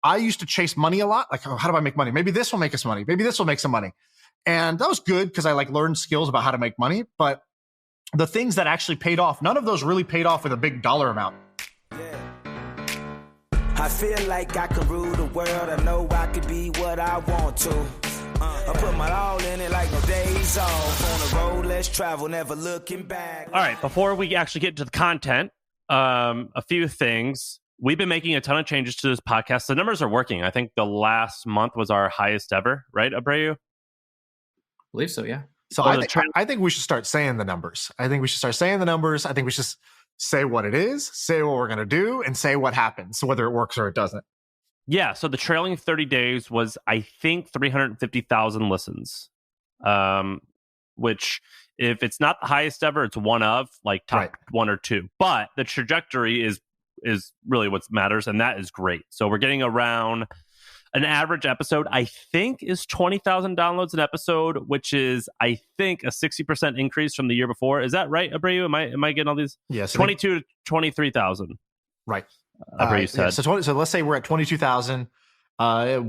I used to chase money a lot. Like, oh, how do I make money? Maybe this will make us money. Maybe this will make some money. And that was good because I like learned skills about how to make money. But the things that actually paid off, none of those really paid off with a big dollar amount. I feel like I can rule the world. I know I can be what I want to. I put my all in it like no days off. On the road, let's travel, never looking back. All right, before we actually get into the content, a few things. We've been making a ton of changes to this podcast. The numbers are working. I think the last month was our highest ever, right, Abreu? I believe so, yeah. So I think we should start saying the numbers. I think we should say what it is, say what we're going to do, and say what happens, so whether it works or it doesn't. Yeah, so the trailing 30 days was, I think, 350,000 listens, which, if it's not the highest ever, it's one of, like, top one or two. But the trajectory is really what matters, and that is great. So we're getting around an average episode, I think, is 20,000 downloads an episode, which is, I think, a 60% increase from the year before. Is that right, Abreu? Am I getting all these? Yes. 22 to 23,000. Right. Abreu said. Yeah, so let's say we're at 22,000. It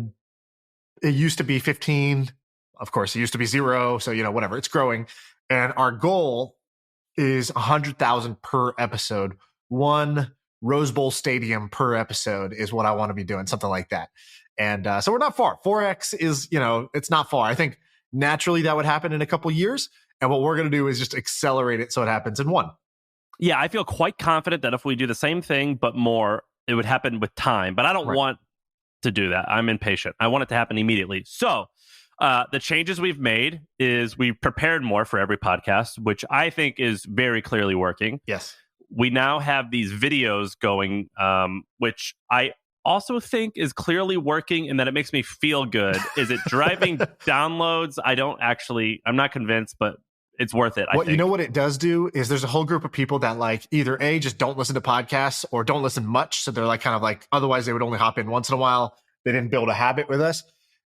used to be 15. Of course, it used to be 0. So, whatever. It's growing. And our goal is 100,000 per episode. One Rose Bowl stadium per episode is what I want to be doing, something like that. And so we're not far. 4X is, it's not far. I think naturally that would happen in a couple years. And what we're going to do is just accelerate it so it happens in one. Yeah, I feel quite confident that if we do the same thing, but more, it would happen with time. But I don't want to do that. I'm impatient. I want it to happen immediately. So the changes we've made is we prepared more for every podcast, which I think is very clearly working. Yes. We now have these videos going, which I also think is clearly working, and that it makes me feel good. Is it driving downloads? I'm not convinced, but it's worth it. I think. You know what it does do is there's a whole group of people that like either A, just don't listen to podcasts or don't listen much. So they're like kind of like, otherwise they would only hop in once in a while. They didn't build a habit with us,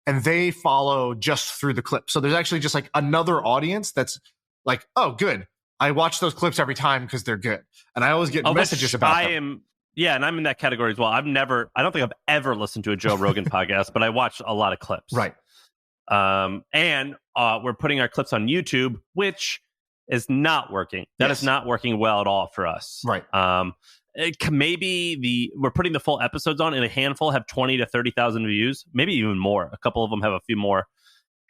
and they follow just through the clip. So there's actually just like another audience that's like, oh, good. I watch those clips every time because they're good. And I always get messages about them. Yeah, and I'm in that category as well. I don't think I've ever listened to a Joe Rogan podcast, but I watch a lot of clips. Right. And we're putting our clips on YouTube, which is not working. That is not working well at all for us. Right. We're putting the full episodes on, and a handful have 20 to 30,000 views, maybe even more. A couple of them have a few more.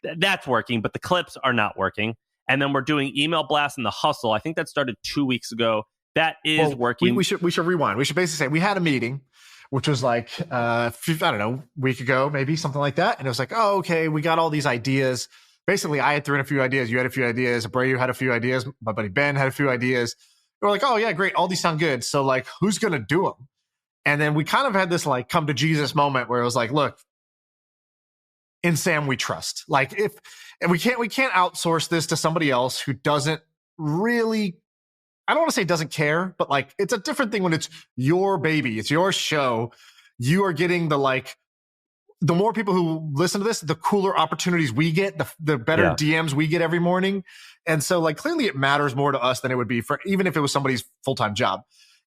That's working, but the clips are not working. And then we're doing email blasts in the hustle. I think that started 2 weeks ago. That is working. We should rewind. We should basically say we had a meeting, which was like, week ago, maybe something like that. And it was like, oh, okay, we got all these ideas. Basically, I had thrown a few ideas. You had a few ideas. Abreu had a few ideas. My buddy Ben had a few ideas. We were like, oh, yeah, great. All these sound good. So like, who's going to do them? And then we kind of had this like come to Jesus moment where it was like, look, in Sam we trust. Like we can't outsource this to somebody else who doesn't really, I don't want to say doesn't care, but like it's a different thing when it's your baby, it's your show. You are getting the more people who listen to this, the cooler opportunities we get, the better DMs we get every morning. And so like clearly it matters more to us than it would be for even if it was somebody's full-time job.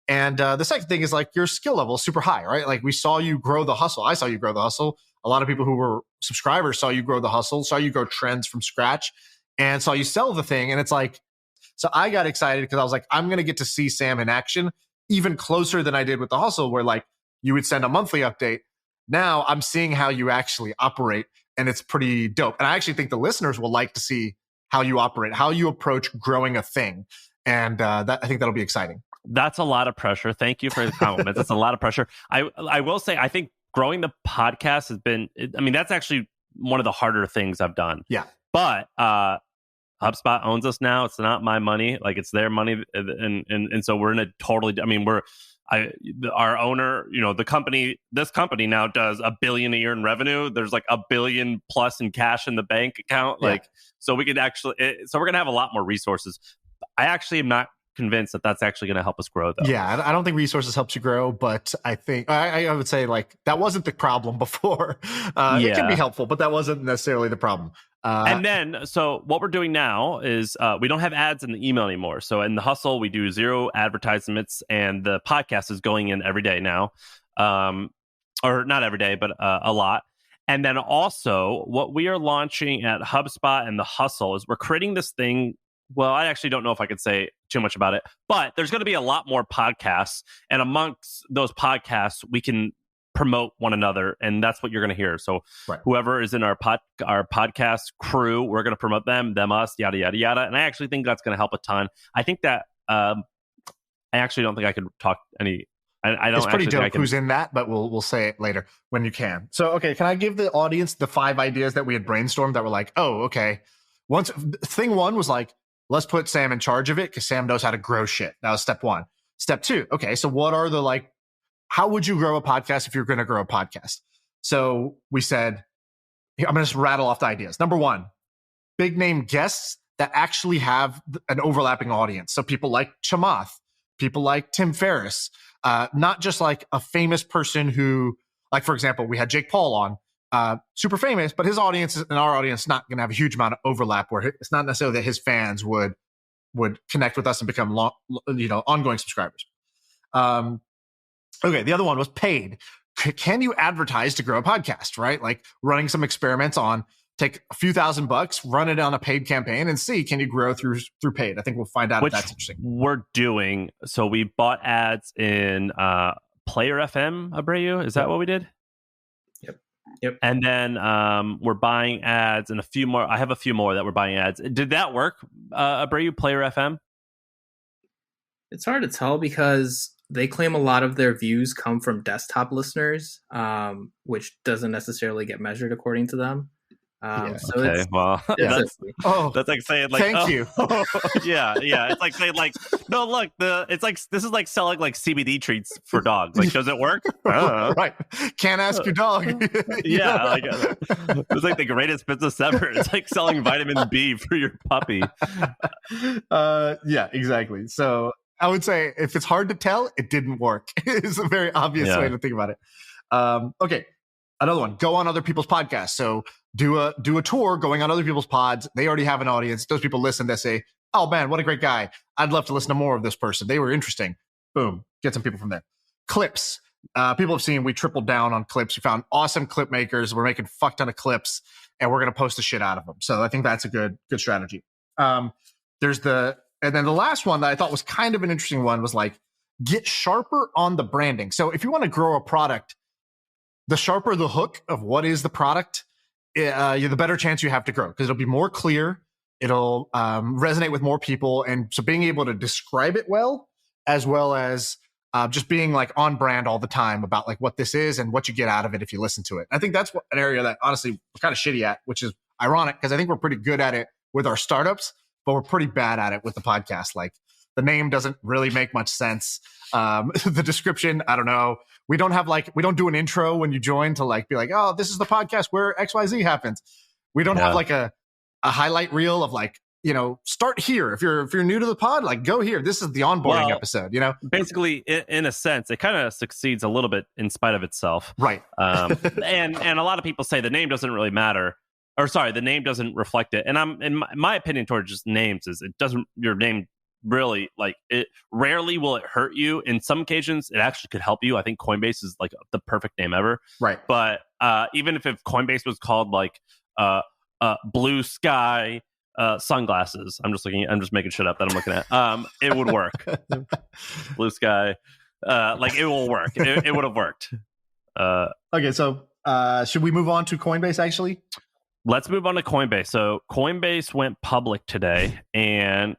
And the second thing is like your skill level is super high, right? Like we saw you grow the hustle. I saw you grow the hustle. A lot of people who were subscribers saw you grow the hustle, saw you grow trends from scratch, and saw you sell the thing. And it's like, so I got excited because I was like, I'm going to get to see Sam in action even closer than I did with the hustle, where like you would send a monthly update. Now I'm seeing how you actually operate, and it's pretty dope. And I actually think the listeners will like to see how you operate, how you approach growing a thing. And I think that'll be exciting. That's a lot of pressure. Thank you for the compliments. That's a lot of pressure. I will say, I think growing the podcast has been, that's actually one of the harder things I've done. Yeah. But HubSpot owns us now. It's not my money. Like it's their money. And so we're in a totally, our owner, this company now does $1 billion a year in revenue. There's like $1 billion plus in cash in the bank account. So we could so we're going to have a lot more resources. I actually am not convinced that that's actually going to help us grow, though. Yeah, I don't think resources helps you grow, but I think I would say like that wasn't the problem before. It can be helpful, but that wasn't necessarily the problem. And then, so what we're doing now is we don't have ads in the email anymore. So in the hustle, we do 0 advertisements, and the podcast is going in every day now. or not every day, but a lot. And then also what we are launching at HubSpot and The Hustle is we're creating this thing. Well, I actually don't know if I could say too much about it, but there's going to be a lot more podcasts. And amongst those podcasts, we can promote one another. And that's what you're going to hear. So whoever is in our podcast crew, we're going to promote them, us, yada, yada, yada. And I actually think that's going to help a ton. I think that I actually don't think I could talk any. I don't. It's pretty dope who's in that, but we'll say it later when you can. So, okay, can I give the audience the 5 ideas that we had brainstormed that were like, oh, okay. Thing 1 was like, let's put Sam in charge of it because Sam knows how to grow shit. That was step 1. Step 2, okay, so what are the like, how would you grow a podcast if you're going to grow a podcast? So we said, I'm going to just rattle off the ideas. Number 1, big name guests that actually have an overlapping audience. So people like Chamath, people like Tim Ferriss, not just like a famous person who, like, for example, we had Jake Paul on, super famous, but his audience and our audience is not going to have a huge amount of overlap where it's not necessarily that his fans would connect with us and become ongoing subscribers. Okay, the other one was paid. Can you advertise to grow a podcast, right? Like running some experiments on, take a few $1,000, run it on a paid campaign and see, can you grow through paid? I think we'll find out if that's interesting. We're doing. So we bought ads in Player FM, Abreu. Is that what we did? Yep. And then we're buying ads and a few more. I have a few more that we're buying ads. Did that work, Abreu, Player FM? It's hard to tell because they claim a lot of their views come from desktop listeners, which doesn't necessarily get measured according to them. So okay, well, that's like saying like, thank you. yeah. It's like saying like, no, look, it's like this is like selling like CBD treats for dogs. Like, does it work? Right? Can't ask your dog. Yeah, like, it's like the greatest business ever. It's like selling vitamin B for your puppy. Yeah, exactly. So I would say if it's hard to tell, it didn't work. It's a very obvious way to think about it. Okay. Another one, go on other people's podcasts. So do a tour going on other people's pods. They already have an audience. Those people listen. They say, oh man, what a great guy. I'd love to listen to more of this person. They were interesting. Boom. Get some people from there. Clips. People have seen we tripled down on clips. We found awesome clip makers. We're making fuck ton of clips and we're going to post the shit out of them. So I think that's a good strategy. And then the last one that I thought was kind of an interesting one was like, get sharper on the branding. So if you want to grow a product, the sharper the hook of what is the product, the better chance you have to grow because it'll be more clear. It'll resonate with more people. And so being able to describe it well as just being like on brand all the time about like what this is and what you get out of it if you listen to it. I think that's an area that honestly we're kind of shitty at, which is ironic because I think we're pretty good at it with our startups, but we're pretty bad at it with the podcast. Like the name doesn't really make much sense. The description, I don't know. We don't do an intro when you join to like be like, oh, this is the podcast where XYZ happens. We don't have like a highlight reel of like, start here. If you're new to the pod, like go here. This is the onboarding episode, Basically, in a sense, it kind of succeeds a little bit in spite of itself. Right. And a lot of people say the name doesn't really matter. Or sorry, the name doesn't reflect it. And I'm in my opinion towards just names is it doesn't, your name really like it rarely will it hurt you. In some occasions it actually could help you. I think Coinbase is like the perfect name ever, right? But even if Coinbase was called like Blue Sky Sunglasses, I'm just making shit up that I'm looking at, it would work. Blue Sky, like it will work. It would have worked. Okay, so should we move on to Coinbase actually? Let's move on to Coinbase. So Coinbase went public today and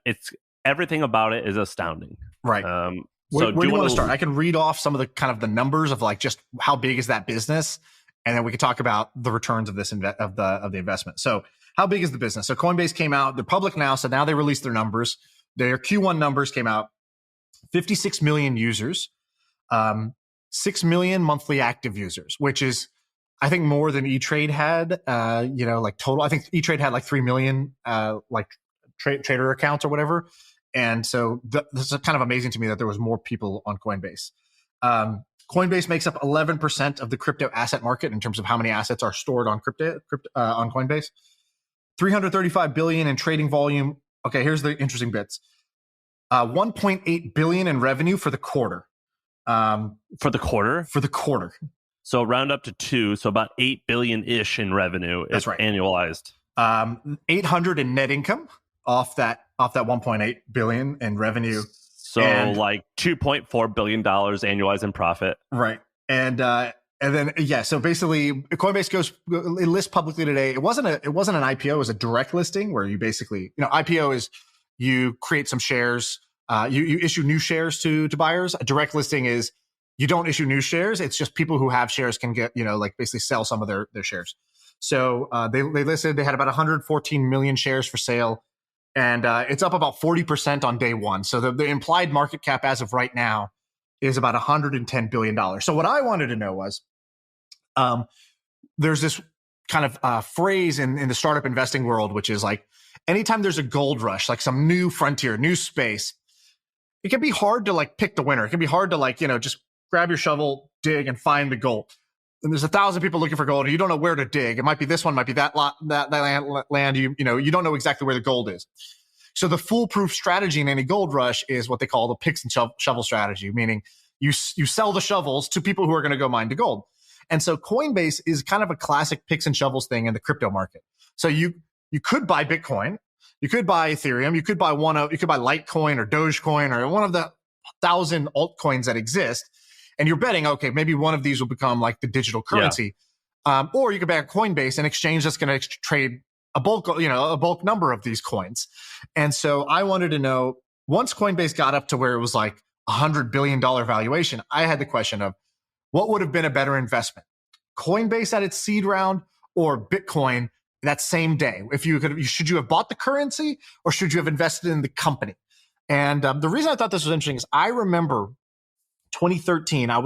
everything about it is astounding. Right. So where do you want to start? I can read off some of the kind of the numbers of like just how big is that business, and then we can talk about the returns of this of the investment. So how big is the business? So Coinbase came out. They're public now, so now they released their numbers. Their Q1 numbers came out. 56 million users, 6 million monthly active users, which is I think more than E-Trade had. Like total. I think E-Trade had like 3 million trader accounts or whatever. And so this is kind of amazing to me that there was more people on Coinbase. Coinbase makes up 11% of the crypto asset market in terms of how many assets are stored on on Coinbase. 335 billion in trading volume. Okay, here's the interesting bits. 1.8 billion in revenue for the quarter. For the quarter? For the quarter. So round up to 2, so about 8 billion ish in revenue. That's right. Annualized. 800 in net income off that 1.8 billion in revenue. So like $2.4 billion annualized in profit. Right. And then so basically Coinbase it lists publicly today. It wasn't an IPO, it was a direct listing where you basically, IPO is you create some shares, you issue new shares to buyers. A direct listing is you don't issue new shares. It's just people who have shares can get, basically sell some of their shares. So they listed, they had about 114 million shares for sale, and it's up about 40% on day one. So the implied market cap as of right now is about $110 billion. So what I wanted to know was, there's this kind of phrase in the startup investing world, which is like, anytime there's a gold rush, like some new frontier, new space, it can be hard to like pick the winner. It can be hard to just grab your shovel, dig, and find the gold. And there's 1,000 people looking for gold, and you don't know where to dig. It might be this one, might be that lot, that land. You don't know exactly where the gold is. So the foolproof strategy in any gold rush is what they call the picks and shovel strategy, meaning you sell the shovels to people who are going to go mine the gold. And so Coinbase is kind of a classic picks and shovels thing in the crypto market. So you could buy Bitcoin, you could buy Ethereum, you could buy Litecoin or Dogecoin or one of the 1,000 altcoins that exist. And you're betting, okay, maybe one of these will become like the digital currency. Yeah. Or you could back Coinbase, an exchange that's going to trade a bulk number of these coins. And so I wanted to know, once Coinbase got up to where it was like $100 billion valuation, I had the question of what would have been a better investment? Coinbase at its seed round or Bitcoin that same day? Should you have bought the currency or should you have invested in the company? And the reason I thought this was interesting is I remember 2013, I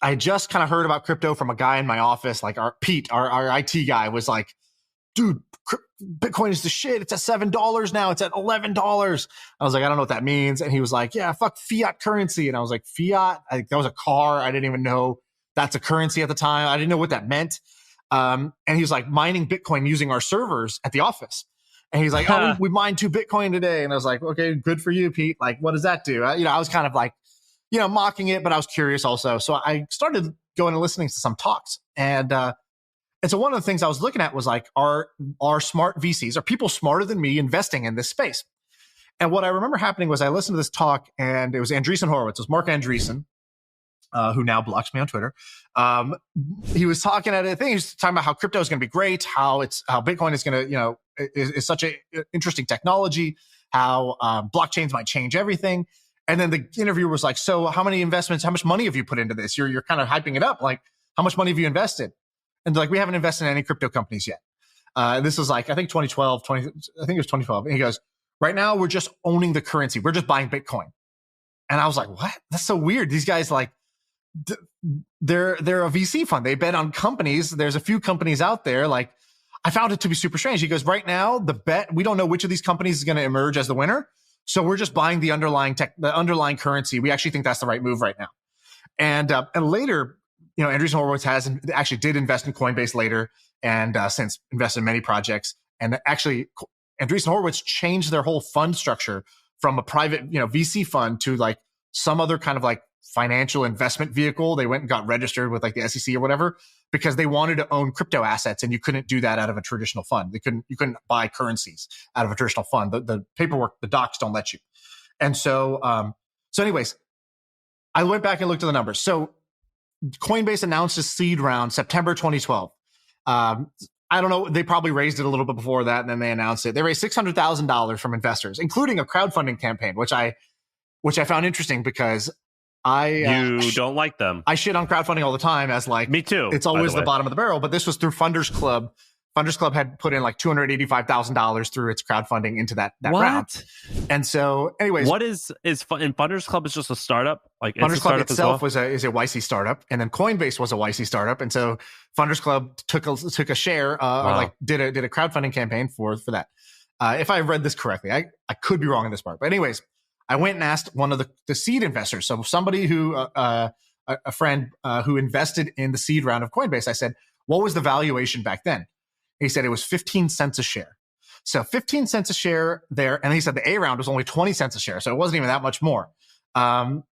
had just kind of heard about crypto from a guy in my office, like Pete, our IT guy, was like, dude, Bitcoin is the shit. It's at $7 now. It's at $11. I was like, I don't know what that means. And he was like, yeah, fuck fiat currency. And I was like, fiat? That was a car. I didn't even know that's a currency at the time. I didn't know what that meant. And he was like mining Bitcoin using our servers at the office. And he's like, oh, we mined 2 Bitcoin today. And I was like, okay, good for you, Pete. Like, what does that do? I was kind of like, mocking it, but I was curious also. So I started going and listening to some talks. And so one of the things I was looking at was like, are smart VCs, are people smarter than me investing in this space? And what I remember happening was I listened to this talk, and it was Andreessen Horowitz. It was Mark Andreessen, who now blocks me on Twitter. He was talking at a thing. He was talking about how crypto is going to be great, how Bitcoin is going to, is such an interesting technology, how blockchains might change everything. And then the interviewer was like, so how much money have you put into this? You're kind of hyping it up. Like, how much money have you invested? And they're like, we haven't invested in any crypto companies yet. This was like, I think it was 2012. And he goes, right now, we're just owning the currency. We're just buying Bitcoin. And I was like, what? That's so weird. These guys, like, they're a VC fund. They bet on companies. There's a few companies out there. Like, I found it to be super strange. He goes, right now, we don't know which of these companies is going to emerge as the winner. So we're just buying the underlying currency. We actually think that's the right move right now. And later, Andreessen Horowitz actually did invest in Coinbase later, and since invested in many projects. And actually, Andreessen Horowitz changed their whole fund structure from a private, VC fund to like some other kind of like financial investment vehicle. They went and got registered with like the SEC or whatever, because they wanted to own crypto assets, and you couldn't do that out of a traditional fund. You couldn't buy currencies out of a traditional fund. The paperwork, the docs don't let you. And so anyways, I went back and looked at the numbers. So Coinbase announced a seed round September 2012. I don't know. They probably raised it a little bit before that, and then they announced it. They raised $600,000 from investors, including a crowdfunding campaign, which I found interesting because you don't like them. I shit on crowdfunding all the time as like, me too. It's always the bottom of the barrel, but this was through Funders Club. Funders Club had put in like $285,000 through its crowdfunding into that round. And so, anyways, what is in Funders Club is just a startup? Like Funders Club itself is a YC startup, and then Coinbase was a YC startup, and so Funders Club took a share, or like did a crowdfunding campaign for that. If I read this correctly, I could be wrong in this part, but anyways, I went and asked one of the seed investors, so somebody who a friend who invested in the seed round of Coinbase. I said, what was the valuation back then? He said it was 15 cents a share. So 15 cents a share there. And he said the A round was only 20 cents a share. So it wasn't even that much more. So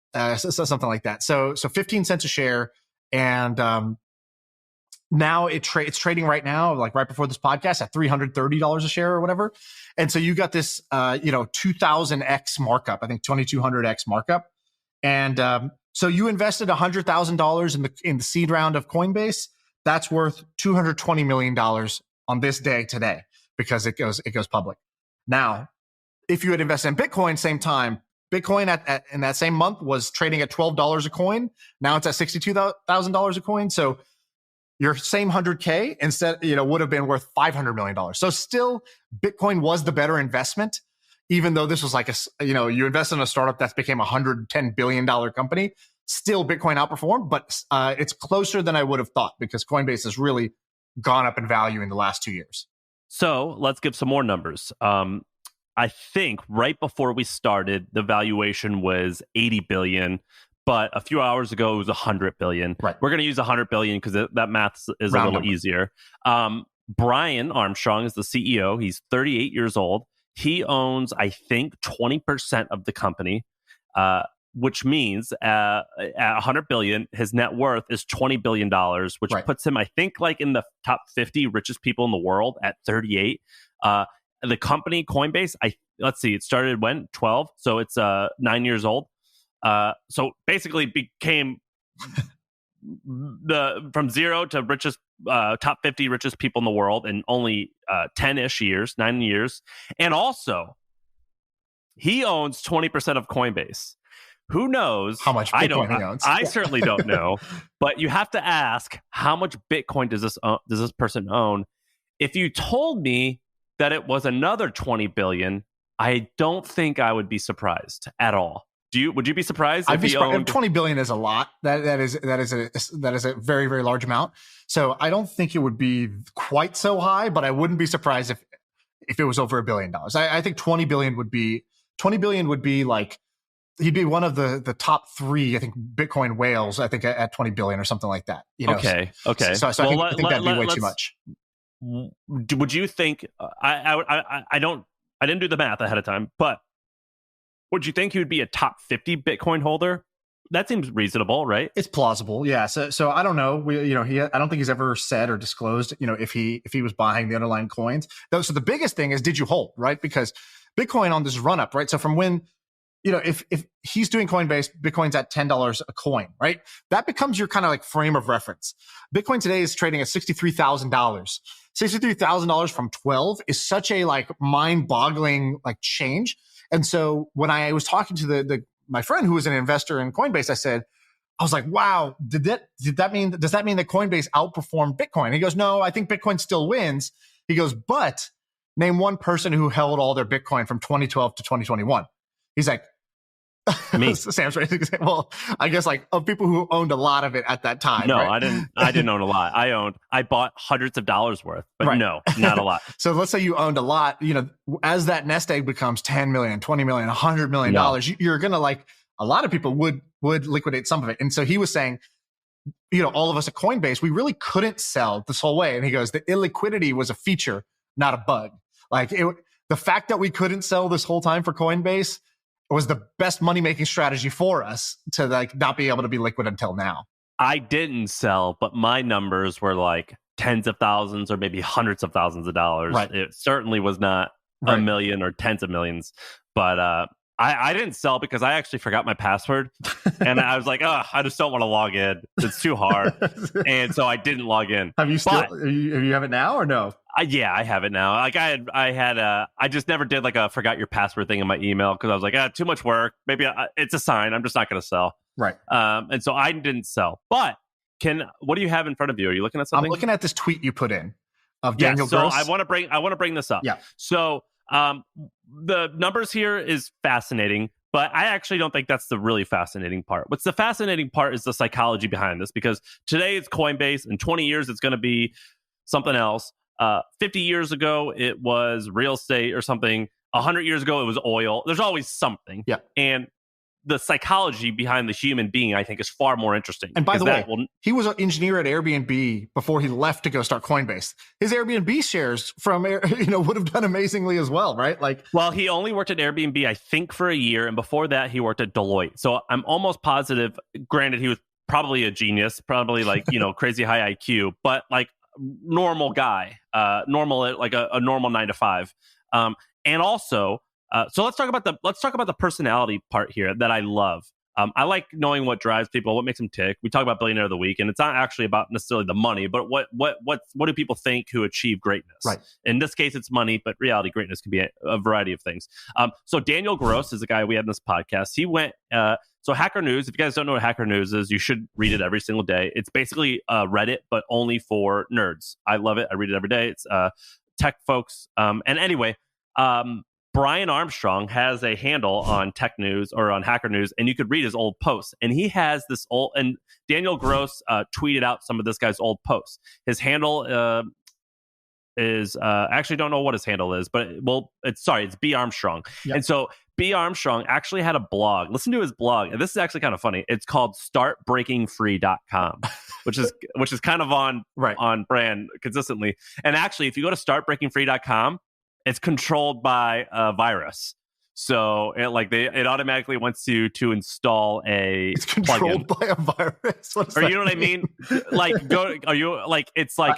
something like that. So 15 cents a share And now it's trading right now, like right before this podcast, at $330 a share or whatever. And so you got this, 2000x markup, I think 2200x markup. And so you invested $100,000 in the seed round of Coinbase. That's worth $220 million on this day today because it goes public. Now, if you had invested in Bitcoin same time, Bitcoin in that same month was trading at $12 a coin. Now it's at $62,000 a coin. So your same 100K instead, would have been worth $500 million. So still, Bitcoin was the better investment, even though this was like you invest in a startup that's became a $110 billion company. Still, Bitcoin outperformed, but it's closer than I would have thought because Coinbase has really gone up in value in the last 2 years. So let's give some more numbers. I think right before we started, the valuation was 80 billion. But a few hours ago, it was 100 billion. Right. We're going to use 100 billion because that math is Round a little number. easier. Brian Armstrong is the CEO. He's 38 years old. He owns, I think, 20% of the company, which means at 100 billion, his net worth is $20 billion, which puts him, I think, like in the top 50 richest people in the world at 38. The company Coinbase, let's see, it started when? 12. So it's 9 years old. So basically became from zero to richest top 50 richest people in the world in only 10-ish years, 9 years. And also, he owns 20% of Coinbase. Who knows how much Bitcoin he owns? I certainly don't know, but you have to ask, how much Bitcoin does this person own? If you told me that it was another 20 billion, I don't think I would be surprised at all. Would you be surprised? I'd be surprised. 20 billion is a lot. That is a very, very large amount. So I don't think it would be quite so high, but I wouldn't be surprised if it was over $1 billion. I think 20 billion would be like, he'd be one of the top three, I think, Bitcoin whales, I think, at 20 billion or something like that. Okay. So I think that'd be way too much. Would you think, I didn't do the math ahead of time, but would you think he would be a top 50 Bitcoin holder? That seems reasonable, right? It's plausible, yeah. So I don't know. I don't think he's ever said or disclosed, if he was buying the underlying coins. So the biggest thing is, did you hold, right? Because Bitcoin on this run up, right? So from when, if he's doing Coinbase, Bitcoin's at $10 a coin, right? That becomes your kind of like frame of reference. Bitcoin today is trading at $63,000. $63,000 from 12 is such a like mind-boggling like change. And so when I was talking to my friend who was an investor in Coinbase, I was like, wow, does that mean that Coinbase outperformed Bitcoin? He goes, no, I think Bitcoin still wins. He goes, but name one person who held all their Bitcoin from 2012 to 2021. He's like, me. Sam's ready to say, well, I guess like of people who owned a lot of it at that time. No, right? I didn't own a lot. I bought hundreds of dollars worth, but no, not a lot. So let's say you owned a lot, as that nest egg becomes 10 million, 20 million, $100 million, you're going to like, a lot of people would liquidate some of it. And so he was saying, all of us at Coinbase, we really couldn't sell this whole way. And he goes, the illiquidity was a feature, not a bug. Like the fact that we couldn't sell this whole time for Coinbase was the best money-making strategy for us to like not be able to be liquid until now. I didn't sell, but my numbers were like tens of thousands or maybe hundreds of thousands of dollars. Right. It certainly was not a million or tens of millions. But I didn't sell because I actually forgot my password. And I was like, I just don't want to log in. It's too hard. And so I didn't log in. Have you you have it now or no? Yeah, I have it now. Like I just never did like a forgot your password thing in my email because I was like, too much work. Maybe it's a sign. I'm just not going to sell. Right. And so I didn't sell. But what do you have in front of you? Are you looking at something? I'm looking at this tweet you put in of Daniel Gross. So I want to bring this up. Yeah. So the numbers here is fascinating, but I actually don't think that's the really fascinating part. What's the fascinating part is the psychology behind this, because today it's Coinbase, in 20 years it's going to be something else. 50 years ago it was real estate or something. 100 years ago it was oil. There's always something. Yeah. And the psychology behind the human being, I think, is far more interesting. And by the way, he was an engineer at Airbnb before he left to go start Coinbase. His Airbnb shares from, would have done amazingly as well, right? Like, well, he only worked at Airbnb, I think, for a year, and before that, he worked at Deloitte. So I'm almost positive. Granted, he was probably a genius, probably like, crazy high IQ, but like normal guy, normal, like a normal 9 to 5. And also, so let's talk about the personality part here that I love. I like knowing what drives people, what makes them tick. We talk about Billionaire of the Week, and it's not actually about necessarily the money, but what do people think who achieve greatness? Right. In this case, it's money, but reality greatness can be a variety of things. So Daniel Gross is a guy we had in this podcast. He went. So HackerNews, if you guys don't know what HackerNews is, you should read it every single day. It's basically Reddit, but only for nerds. I love it. I read it every day. It's tech folks. And anyway, Brian Armstrong has a handle on Tech News or on Hacker News, and you could read his old posts. And he has this old, and Daniel Gross tweeted out some of this guy's old posts. His handle is I actually don't know what his handle is, but it's B Armstrong. Yep. And so B Armstrong actually had a blog. Listen to his blog, and this is actually kind of funny. It's called startbreakingfree.com, which is kind of on brand consistently. And actually, if you go to startbreakingfree.com, it's controlled by a virus. So it automatically wants you to install a It's controlled by a virus. Or you know what I mean? It's like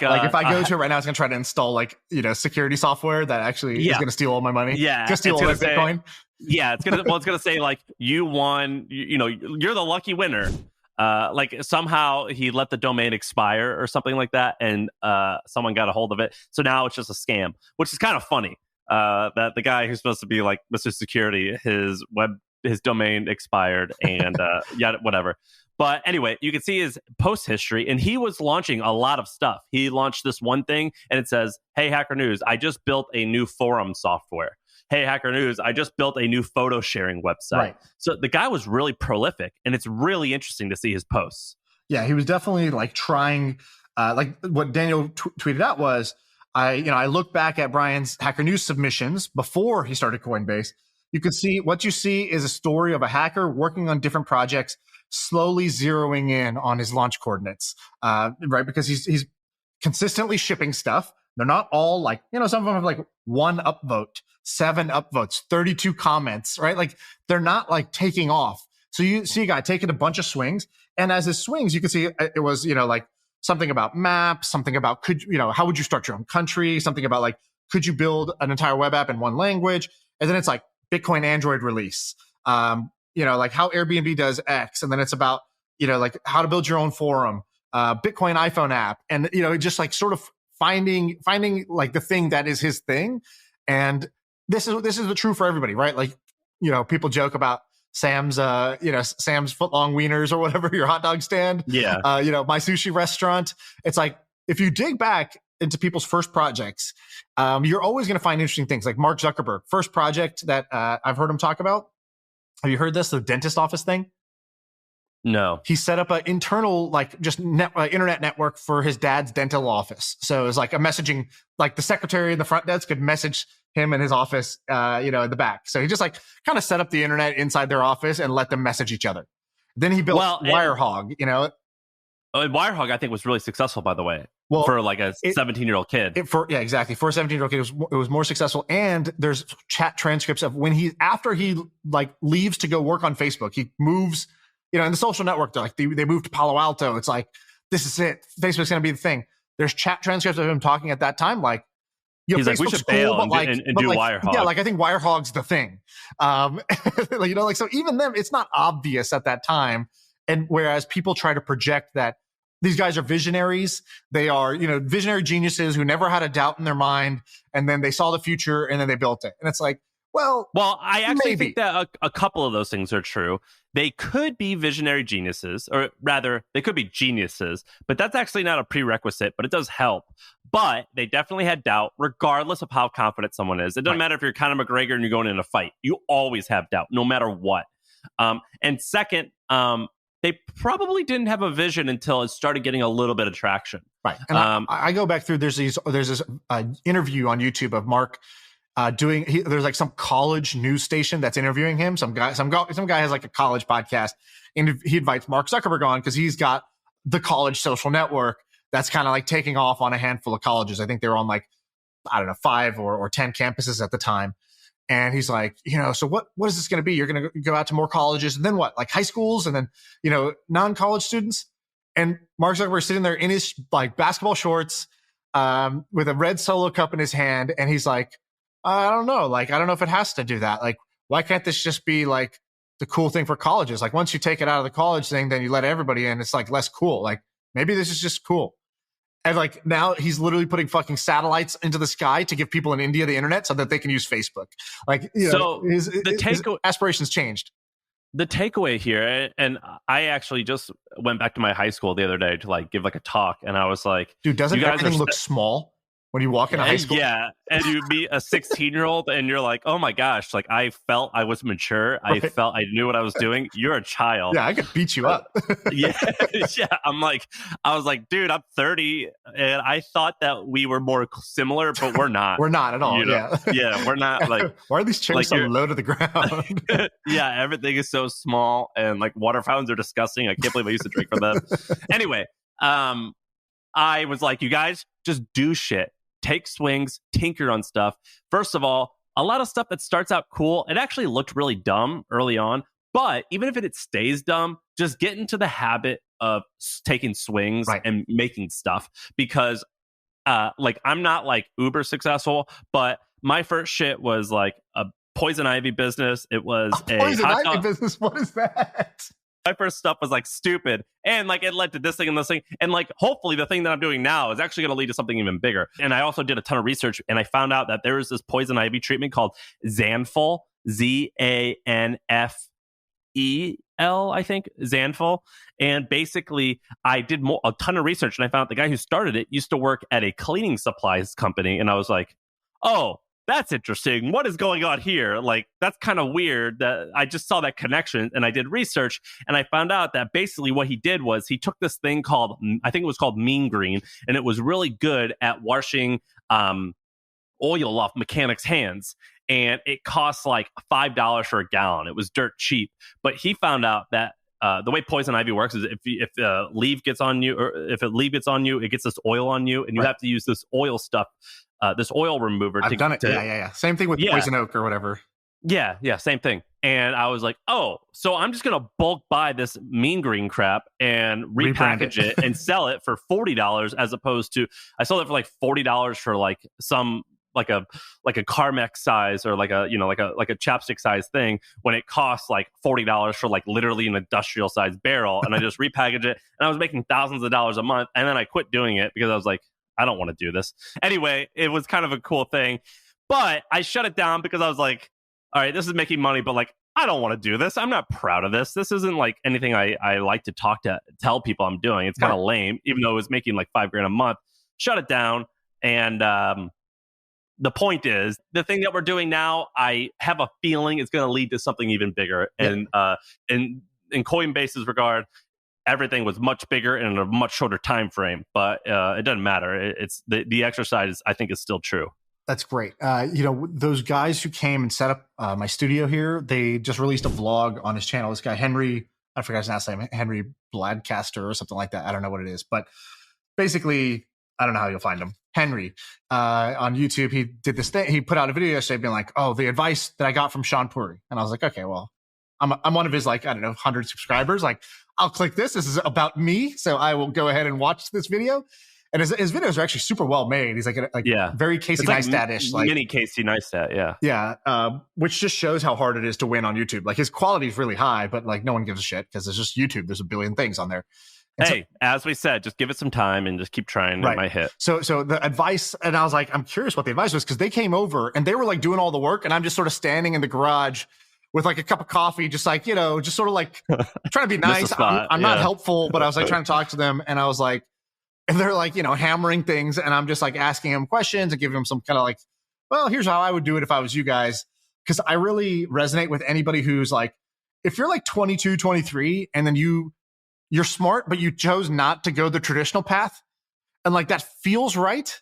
if I go to it right now, it's gonna try to install security software that actually is gonna steal all my money. Yeah. Just steal all my Bitcoin. Yeah, it's gonna say like you won, you're the lucky winner. Somehow he let the domain expire or something like that, and someone got a hold of it. So now it's just a scam, which is kind of funny. That the guy who's supposed to be like Mr. Security, his domain expired, and whatever. But anyway, you can see his post history, and he was launching a lot of stuff. He launched this one thing, and it says, "Hey, Hacker News, I just built a new forum software. Hey, Hacker News, I just built a new photo sharing website." Right. So the guy was really prolific, and it's really interesting to see his posts. Yeah, he was definitely trying. What Daniel tweeted out was, I look back at Brian's Hacker News submissions before he started Coinbase. You can see what you see is a story of a hacker working on different projects, slowly zeroing in on his launch coordinates, right? Because he's consistently shipping stuff. They're not all some of them have 1 upvote, 7 upvotes, 32 comments, right? They're not taking off. So you see a guy taking a bunch of swings, and as his swings, you can see it was, something about maps, something about how would you start your own country, something about could you build an entire web app in one language, and then it's Bitcoin Android release, how Airbnb does X, and then it's about how to build your own forum, Bitcoin iPhone app, and just sort of finding the thing that is his thing. And this is the true for everybody, right? People joke about Sam's Sam's footlong wieners or whatever, your hot dog stand. Yeah. My sushi restaurant. It's if you dig back into people's first projects, you're always going to find interesting things. Like Mark Zuckerberg, first project that I've heard him talk about. Have you heard this? The dentist office thing? No. He set up an internal, internet network for his dad's dental office. So it was a messaging, the secretary in the front desk could message him in his office, in the back. So he just kind of set up the internet inside their office and let them message each other. Then he built Wirehog, Wirehog, I think, was really successful, by the way, for a 17-year-old kid. Exactly. For a 17-year-old kid, it was more successful. And there's chat transcripts of when after he leaves to go work on Facebook, he moves, in the social network, they moved to Palo Alto. It's this is it. Facebook's going to be the thing. There's chat transcripts of him talking at that time, he's Facebook's we should bail and do Wirehog. Yeah, I think Wirehog's the thing. So even them, it's not obvious at that time. And whereas people try to project that these guys are visionaries, they are, visionary geniuses who never had a doubt in their mind, and then they saw the future and then they built it. And it's well, I actually think that a couple of those things are true. They could be visionary geniuses, or rather, they could be geniuses, but that's actually not a prerequisite, but it does help. But they definitely had doubt, regardless of how confident someone is. It doesn't matter if you're Conor McGregor and you're going in a fight. You always have doubt, no matter what. And second, they probably didn't have a vision until it started getting a little bit of traction. Right. And I go back through, there's this interview on YouTube of Mark there's some college news station that's interviewing him. Some guy has a college podcast, and he invites Mark Zuckerberg on because he's got the college social network that's kind of taking off on a handful of colleges. I think they were on 5 or 10 campuses at the time. And he's like, so what is this going to be? You're going to go out to more colleges, and then what? Like high schools, and then, non-college students. And Mark Zuckerberg sitting there in his like basketball shorts, with a red Solo cup in his hand. And he's like, I don't know. Like, I don't know if it has to do that. Like, why can't this just be like the cool thing for colleges? Like, once you take it out of the college thing, then you let everybody in. It's like less cool. Like, maybe this is just cool. And like now he's literally putting fucking satellites into the sky to give people in India the internet so that they can use Facebook. Like, his aspirations changed. The takeaway here, and I actually just went back to my high school the other day to like give like a talk, and I was like, dude, doesn't everything look small when you walk into high school? Yeah, and you meet a 16-year-old and you're like, oh my gosh, like I felt I was mature. I felt I knew what I was doing. You're a child. Yeah, I could beat you up. Yeah. I was like, dude, I'm 30, and I thought that we were more similar, but we're not. We're not at all. Yeah. Yeah, we're not. Like, why are these chairs like so low to the ground? Yeah, everything is so small, and like water fountains are disgusting. I can't believe I used to drink from them. Anyway, I was like, you guys just do shit. Take swings, tinker on stuff. First of all, a lot of stuff that starts out cool, it actually looked really dumb early on. But even if it stays dumb, just get into the habit of taking swings and making stuff. Because like I'm not like uber successful, but my first shit was like a poison ivy business. It was a poison ivy business. What is that? My first stuff was like stupid, and like it led to this thing and this thing, and like hopefully the thing that I'm doing now is actually going to lead to something even bigger. And I also did a ton of research, and I found out that there is this poison ivy treatment called Zanful, Zanfel, I think, Zanful. And basically, I did a ton of research, and I found out the guy who started it used to work at a cleaning supplies company, and I was like, oh, that's interesting. What is going on here? Like, that's kind of weird that I just saw that connection, and I did research, and I found out that basically what he did was he took this thing called, I think it was called Mean Green, and it was really good at washing oil off mechanics' hands. And it costs like $5 for a gallon. It was dirt cheap. But he found out that the way poison ivy works is if a leaf gets on you, or if a leaf gets on you, it gets this oil on you, and you have to use this oil stuff, this oil remover. I've done it. Yeah. Same thing with poison oak or whatever. Yeah, same thing. And I was like, oh, so I'm just gonna bulk buy this Mean Green crap and repackage it and sell it for $40 as opposed to I sold it for like $40 for like some like a Carmex size or like a chapstick size thing when it costs like $40 for like literally an industrial size barrel. And I just repackaged it, and I was making thousands of dollars a month. And then I quit doing it because I was like, I don't want to do this. Anyway, it was kind of a cool thing, but I shut it down because I was like, all right, this is making money, but like, I don't want to do this. I'm not proud of this. This isn't like anything I like to tell people I'm doing. It's kind of lame, even though it was making like $5,000 a month. Shut it down. And the point is, the thing that we're doing now, I have a feeling it's going to lead to something even bigger. And in Coinbase's regard, everything was much bigger and in a much shorter time frame. But it doesn't matter. It's the exercise, I think, is still true. That's great. Those guys who came and set up my studio here, they just released a vlog on his channel. This guy, Henry, I forgot his last name, Henry Bladcaster or something like that. I don't know what it is. But basically, I don't know how you'll find him. Henry on YouTube, he did this thing. He put out a video yesterday being like, oh, the advice that I got from Shaan Puri. And I was like, okay, well, I'm one of his, like, I don't know, 100 subscribers. Like, I'll click this. This is about me. So I will go ahead and watch this video. And his videos are actually super well made. He's like very Casey Neistat-ish. Like mini Casey Neistat, yeah. Yeah, which just shows how hard it is to win on YouTube. Like, his quality is really high, but like no one gives a shit because it's just YouTube. There's a billion things on there. And hey, as we said, just give it some time and just keep trying. It might hit. So the advice, and I was like, I'm curious what the advice was, because they came over and they were like doing all the work, and I'm just sort of standing in the garage with like a cup of coffee, just like, just sort of like trying to be nice. I'm not helpful, but I was like trying to talk to them, and I was like, and they're like, hammering things, and I'm just like asking them questions and giving them some kind of like, well, here's how I would do it if I was you guys. Because I really resonate with anybody who's like, if you're like 22, 23, and then you're smart, but you chose not to go the traditional path, and like that feels right,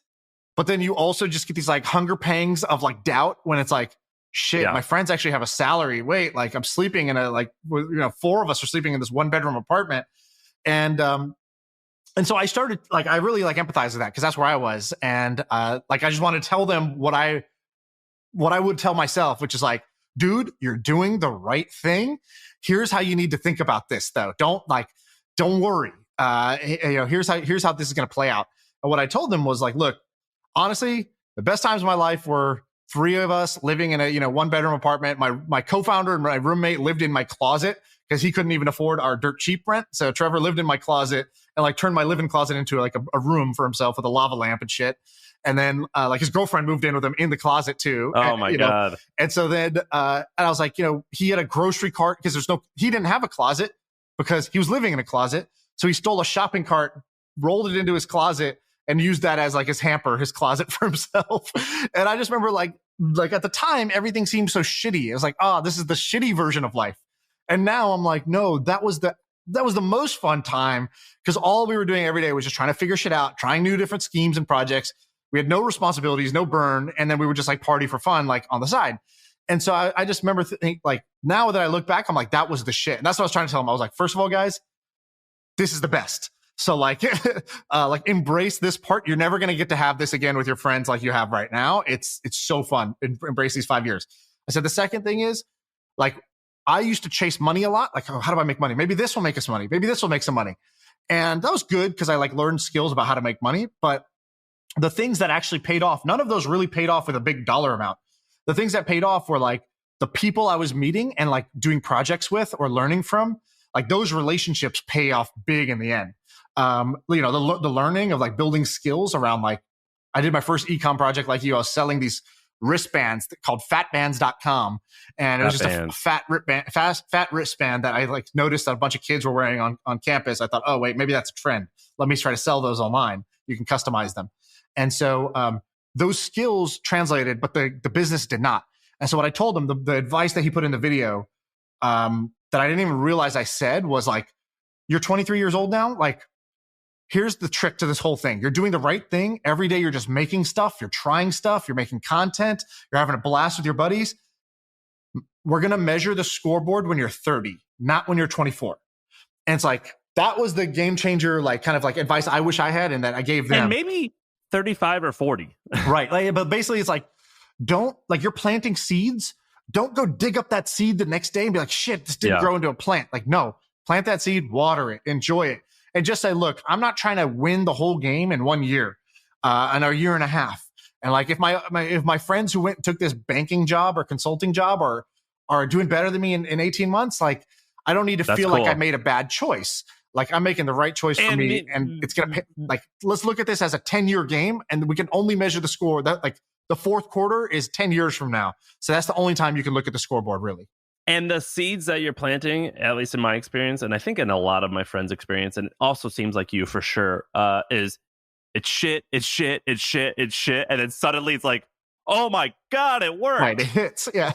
but then you also just get these like hunger pangs of like doubt when it's like, shit, my friends actually have a salary. Wait, like I'm sleeping in a 4 of us are sleeping in this 1-bedroom apartment, and so I started like, I really like empathize with that because that's where I was, and like I just want to tell them what I what I would tell myself, which is like, dude, you're doing the right thing. Here's how you need to think about this, though. Don't worry. Here's how this is going to play out. And what I told them was like, look, honestly, the best times of my life were 3 of us living in a 1-bedroom apartment. My co-founder and my roommate lived in my closet because he couldn't even afford our dirt cheap rent. So Trevor lived in my closet and like turned my living closet into like a room for himself with a lava lamp and shit. And then like his girlfriend moved in with him in the closet too. Oh my God. And so then and I was like, he had a grocery cart because he didn't have a closet because he was living in a closet. So he stole a shopping cart, rolled it into his closet, and used that as like his hamper, his closet for himself. And I just remember like at the time, everything seemed so shitty. It was like, this is the shitty version of life. And now I'm like, no, that was the most fun time because all we were doing every day was just trying to figure shit out, trying new different schemes and projects. We had no responsibilities, no burn. And then we would just like party for fun, like on the side. And so I just remember like now that I look back, I'm like, that was the shit. And that's what I was trying to tell them. I was like, first of all, guys, this is the best. So like, like embrace this part. You're never going to get to have this again with your friends like you have right now. It's so fun. Embrace these 5 years. I said, the second thing is like, I used to chase money a lot. Like, how do I make money? Maybe this will make us money. Maybe this will make some money. And that was good because I like learned skills about how to make money. But the things that actually paid off, none of those really paid off with a big dollar amount. The things that paid off were like the people I was meeting and like doing projects with or learning from. Like those relationships pay off big in the end. The learning of like building skills around like, I did my first ecom project like you. I was selling these wristbands called fatbands.com. And it was just a fat wristband that I like noticed that a bunch of kids were wearing on campus. I thought, oh, wait, maybe that's a trend. Let me try to sell those online. You can customize them. And so those skills translated, but the business did not. And so what I told him, the advice that he put in the video that I didn't even realize I said was like, you're 23 years old now. Like, here's the trick to this whole thing. You're doing the right thing. Every day you're just making stuff. You're trying stuff. You're making content. You're having a blast with your buddies. We're going to measure the scoreboard when you're 30, not when you're 24. And it's like, that was the game changer, like kind of like advice I wish I had and that I gave them. And maybe 35 or 40. Right. Like, but basically it's like, don't like you're planting seeds. Don't go dig up that seed the next day and be like, shit, this didn't grow into a plant. Like, no, plant that seed, water it, enjoy it. And just say, look, I'm not trying to win the whole game in 1 year, and a year and a half. And like, if my friends who took this banking job or consulting job are doing better than me in 18 months, like I don't need to feel like I made a bad choice. Like I'm making the right choice for me, and it's gonna pay, like let's look at this as a 10-year game, and we can only measure the score that like the fourth quarter is 10 years from now. So that's the only time you can look at the scoreboard, really. And the seeds that you're planting, at least in my experience, and I think in a lot of my friends' experience, and it also seems like you for sure, is it's shit. And then suddenly it's like, oh my God, it worked. Right, it hits. Yeah.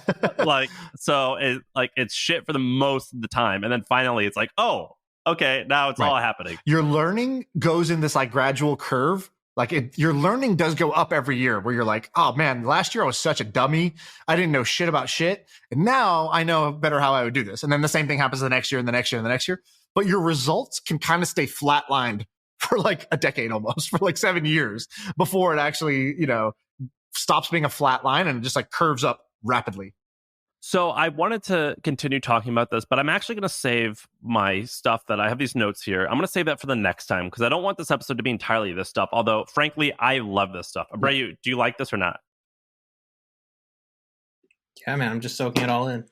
It's shit for the most of the time. And then finally it's like, oh, okay, now it's all happening. Your learning goes in this like gradual curve. Like your learning does go up every year where you're like, oh man, last year I was such a dummy. I didn't know shit about shit. And now I know better how I would do this. And then the same thing happens the next year and the next year and the next year. But your results can kind of stay flatlined for like a decade almost, for like 7 years before it actually, stops being a flat line and just like curves up rapidly. So I wanted to continue talking about this, but I'm actually going to save my stuff that I have these notes here. I'm going to save that for the next time because I don't want this episode to be entirely this stuff. Although, frankly, I love this stuff. Abreu, do you like this or not? Yeah, man, I'm just soaking it all in.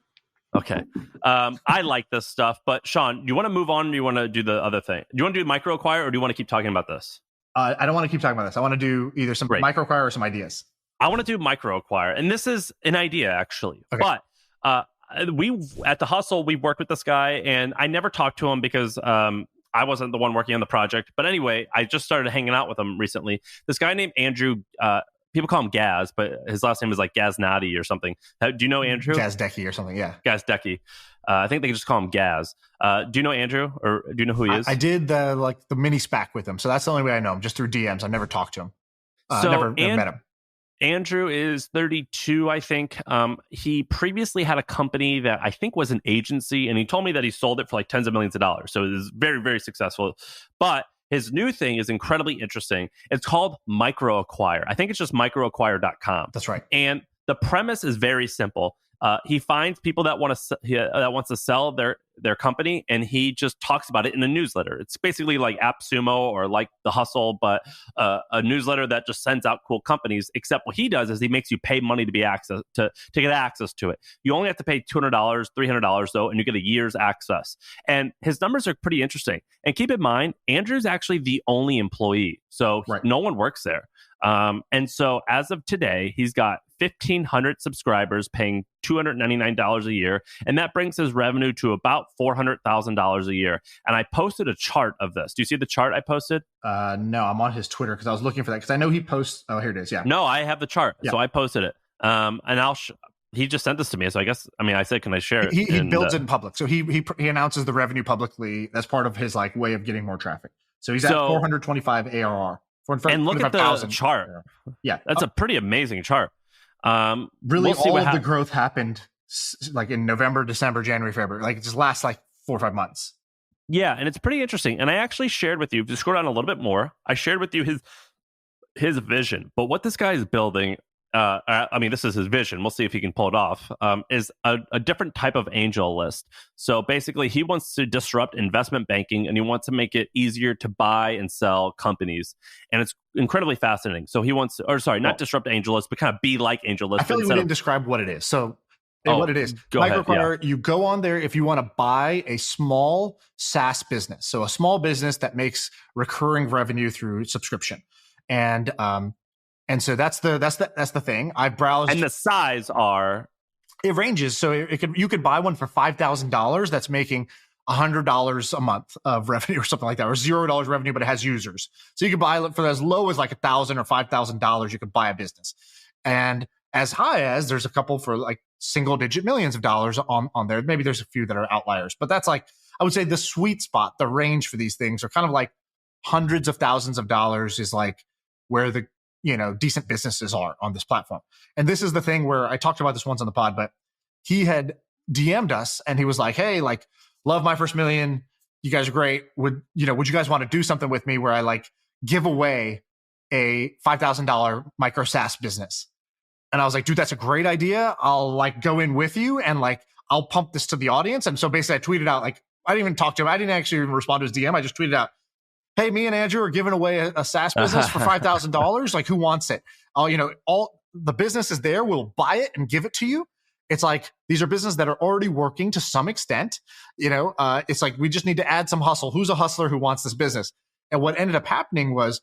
Okay. I like this stuff, but Shaan, do you want to move on or do you want to do the other thing? Do you want to do Microacquire or do you want to keep talking about this? I don't want to keep talking about this. I want to do either some Microacquire or some ideas. I want to do Microacquire, and this is an idea, actually. Okay. But we at The Hustle, we worked with this guy, and I never talked to him because I wasn't the one working on the project. But anyway, I just started hanging out with him recently. This guy named Andrew, people call him Gaz, but his last name is like Gaznati or something. Do you know Andrew? Gazdecki or something, yeah. Gazdecki. I think they just call him Gaz. Do you know Andrew, or do you know who he is? I did the mini SPAC with him, so that's the only way I know him, just through DMs. I've never talked to him. Never met him. Andrew is 32, I think. He previously had a company that I think was an agency, and he told me that he sold it for like tens of millions of dollars. So it is very, very successful. But his new thing is incredibly interesting. It's called Microacquire. I think it's just microacquire.com. That's right. And the premise is very simple. He finds people that wants to sell their company, and he just talks about it in a newsletter. It's basically like AppSumo or like The Hustle, but a newsletter that just sends out cool companies. Except what he does is he makes you pay money to get access to it. You only have to pay $200, $300 though, and you get a year's access. And his numbers are pretty interesting. And keep in mind, Andrew's actually the only employee, so no one works there. And so as of today, he's got 1,500 subscribers paying $299 a year. And that brings his revenue to about $400,000 a year. And I posted a chart of this. Do you see the chart I posted? No, I'm on his Twitter because I was looking for that because I know he posts. Oh, here it is. Yeah. No, I have the chart. Yeah. So I posted it. And he just sent this to me. So I said, can I share it? He builds it in public. So he announces the revenue publicly. That's part of his like way of getting more traffic. So he's at 425 ARR. And look at the chart. Yeah. That's a pretty amazing chart. Really, all of the growth happened like in November, December, January, February. Like it just lasts like 4 or 5 months. Yeah, and it's pretty interesting. And I actually shared with you, if you scroll down a little bit more, I shared with you his vision. But what this guy is building, this is his vision. We'll see if he can pull it off, is a different type of angel list. So basically, he wants to disrupt investment banking, and he wants to make it easier to buy and sell companies. And it's incredibly fascinating. So he wants to, not disrupt angel list, but kind of be like angel list. I feel like we didn't describe what it is. So what it is. Microacquire, you go on there if you want to buy a small SaaS business. So a small business that makes recurring revenue through subscription. And so that's the thing. I browsed, and the size it ranges. So you could buy one for $5,000 that's making $100 a month of revenue or something like that, or $0 revenue, but it has users. So you could buy it for as low as like $1,000 or $5,000. You could buy a business, and as high as there's a couple for like single-digit millions of dollars on there. Maybe there's a few that are outliers, but that's like I would say the sweet spot, the range for these things are kind of like hundreds of thousands of dollars is like where the decent businesses are on this platform. And this is the thing where I talked about this once on the pod, but he had DM'd us and he was like, hey, like, love My First Million. You guys are great. Would you guys want to do something with me where I like give away a $5,000 micro SaaS business? And I was like, dude, that's a great idea. I'll like go in with you and like, I'll pump this to the audience. And so basically I tweeted out, like, I didn't even talk to him. I didn't actually even respond to his DM. I just tweeted out, hey, me and Andrew are giving away a SaaS business for $5,000. Like, who wants it? All the business is there. We'll buy it and give it to you. It's like, these are businesses that are already working to some extent. It's like, we just need to add some hustle. Who's a hustler who wants this business? And what ended up happening was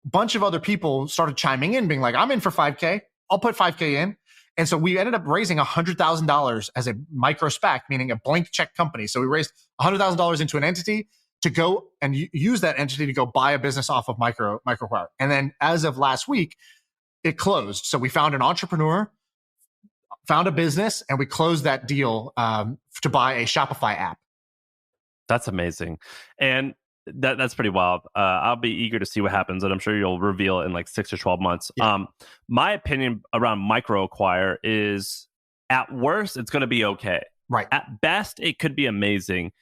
a bunch of other people started chiming in, being like, I'm in for 5K. I'll put 5K in. And so we ended up raising $100,000 as a micro SPAC, meaning a blank check company. So we raised $100,000 into an entity to go and use that entity to go buy a business off of Microacquire. And then as of last week, it closed. So we found an entrepreneur, found a business, and we closed that deal to buy a Shopify app. That's amazing. And that's pretty wild. I'll be eager to see what happens, and I'm sure you'll reveal it in like 6 or 12 months. Yeah. My opinion around Microacquire is, at worst, it's going to be okay. Right. At best, it could be amazing.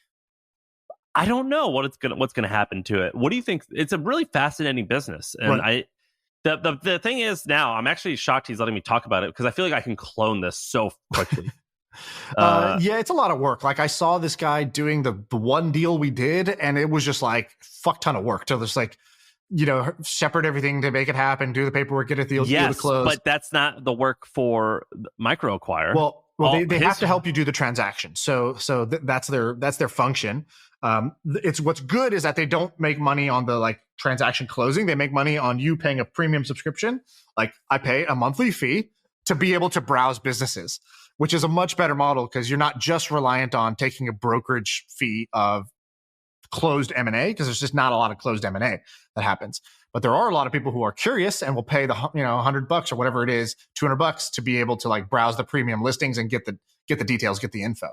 I don't know what's gonna happen to it. What do you think? It's a really fascinating business, and right. The thing is, now I'm actually shocked he's letting me talk about it because I feel like I can clone this so quickly. Yeah, it's a lot of work. Like, I saw this guy doing the one deal we did, and it was just like fuck ton of work to just like shepherd everything to make it happen, do the paperwork, get it deal to close. But that's not the work for Microacquire. Well, they have to help you do the transaction. So that's their function. It's what's good is that they don't make money on the like transaction closing. They make money on you paying a premium subscription. Like, I pay a monthly fee to be able to browse businesses, which is a much better model because you're not just reliant on taking a brokerage fee of closed M&A, because there's just not a lot of closed M&A that happens. But there are a lot of people who are curious and will pay the $100 or whatever it is, $200 to be able to like browse the premium listings and get the details, get the info.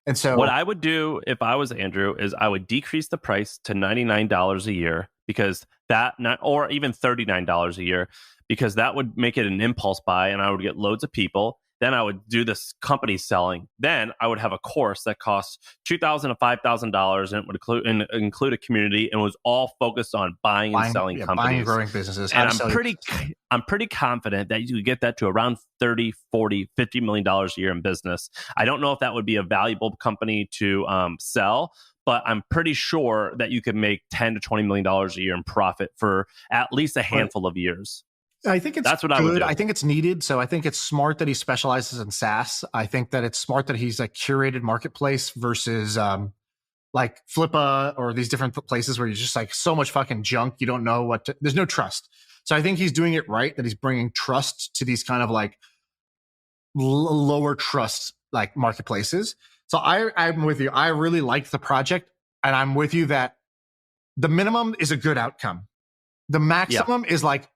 And so what I would do if I was Andrew is I would decrease the price to $99 a year, because or even $39 a year, because that would make it an impulse buy and I would get loads of people. Then I would do this company selling. Then I would have a course that costs $2,000 to $5,000, and it would include a community, and was all focused on buying and selling companies, buying and growing businesses. And I'm pretty confident that you could get that to around 30, 40, $50 million a year in business. I don't know if that would be a valuable company to sell, but I'm pretty sure that you could make $10 to $20 million a year in profit for at least a handful of years. I think that's what good. I would do. I think it's needed. So I think it's smart that he specializes in SaaS. I think that it's smart that he's a curated marketplace versus like Flippa or these different places where you're just like so much fucking junk. You don't know there's no trust. So I think he's doing it right, that he's bringing trust to these kind of like lower trust like marketplaces. So I'm with you. I really liked the project, and I'm with you that the minimum is a good outcome. The maximum is like,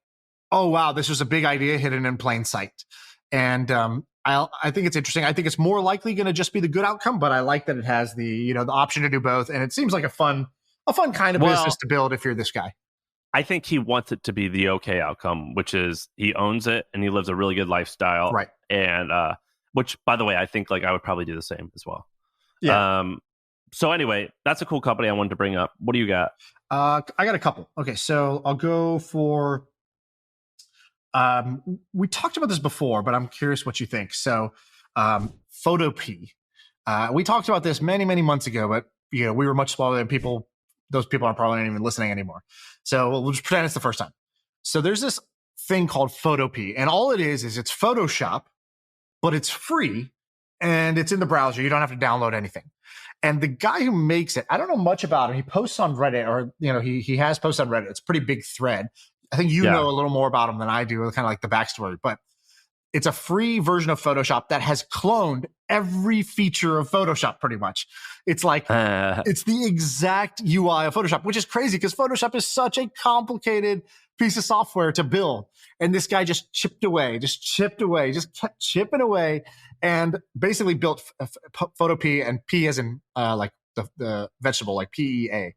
oh, wow, this was a big idea hidden in plain sight. And I think it's interesting. I think it's more likely going to just be the good outcome, but I like that it has the option to do both. And it seems like a fun kind of business to build if you're this guy. I think he wants it to be the okay outcome, which is he owns it and he lives a really good lifestyle. Right. And which, by the way, I think like I would probably do the same as well. Yeah. So anyway, that's a cool company I wanted to bring up. What do you got? I got a couple. Okay, so I'll go for... we talked about this before, but I'm curious what you think. So, Photopea. We talked about this many, many months ago, but we were much smaller than people. Those people are probably not even listening anymore. So we'll just pretend it's the first time. So there's this thing called Photopea, and all it is it's Photoshop, but it's free and it's in the browser. You don't have to download anything. And the guy who makes it, I don't know much about him. He posts on Reddit, or he has posted on Reddit. It's a pretty big thread. I think you know a little more about him than I do, kind of like the backstory, but it's a free version of Photoshop that has cloned every feature of Photoshop pretty much. It's like, it's the exact UI of Photoshop, which is crazy because Photoshop is such a complicated piece of software to build. And this guy just kept chipping away, and basically built Photopea, and P as in like the vegetable, like PEA.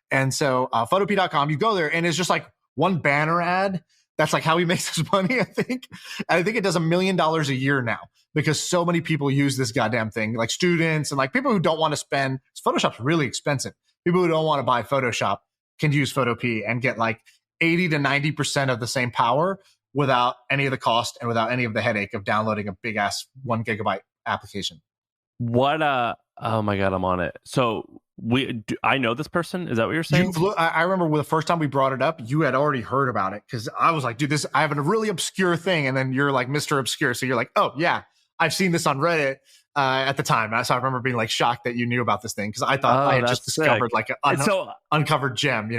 And so photopea.com, you go there and it's just like one banner ad. That's like how he makes his money, I think. And I think it does $1 million a year now because so many people use this goddamn thing, like students and like people who don't want to spend. Photoshop's really expensive. People who don't want to buy Photoshop can use Photopea and get like 80 to 90% of the same power without any of the cost and without any of the headache of downloading a big ass 1 gigabyte application. What? Oh my God, I'm on it. So I know this person. Is that what you're saying? I remember the first time we brought it up, you had already heard about it because I was like, dude, I have a really obscure thing. And then you're like Mr. Obscure. So you're like, oh yeah, I've seen this on Reddit at the time. So I remember being like shocked that you knew about this thing because I thought I had just discovered like an uncovered gem,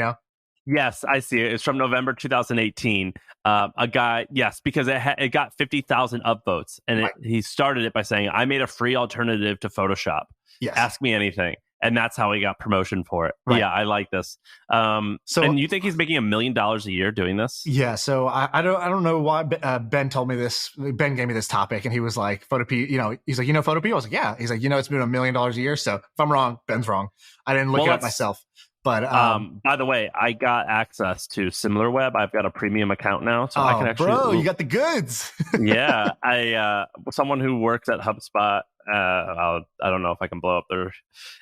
Yes, I see it. It's from November 2018. A guy, yes, because it got 50,000 upvotes. And he started it by saying, I made a free alternative to Photoshop. Yes. Ask me anything. And that's how he got promotion for it. Right. Yeah, I like this. And you think he's making $1 million a year doing this? Yeah. So I don't know why Ben told me this. Ben gave me this topic, and he was like, Photopea. He's like, Photopea. I was like, yeah. He's like, it's been $1 million a year. So if I'm wrong, Ben's wrong. I didn't look it up myself. But by the way, I got access to SimilarWeb. I've got a premium account now, so I can actually. Bro, you got the goods. Yeah, someone who works at HubSpot. I don't know if I can blow up their.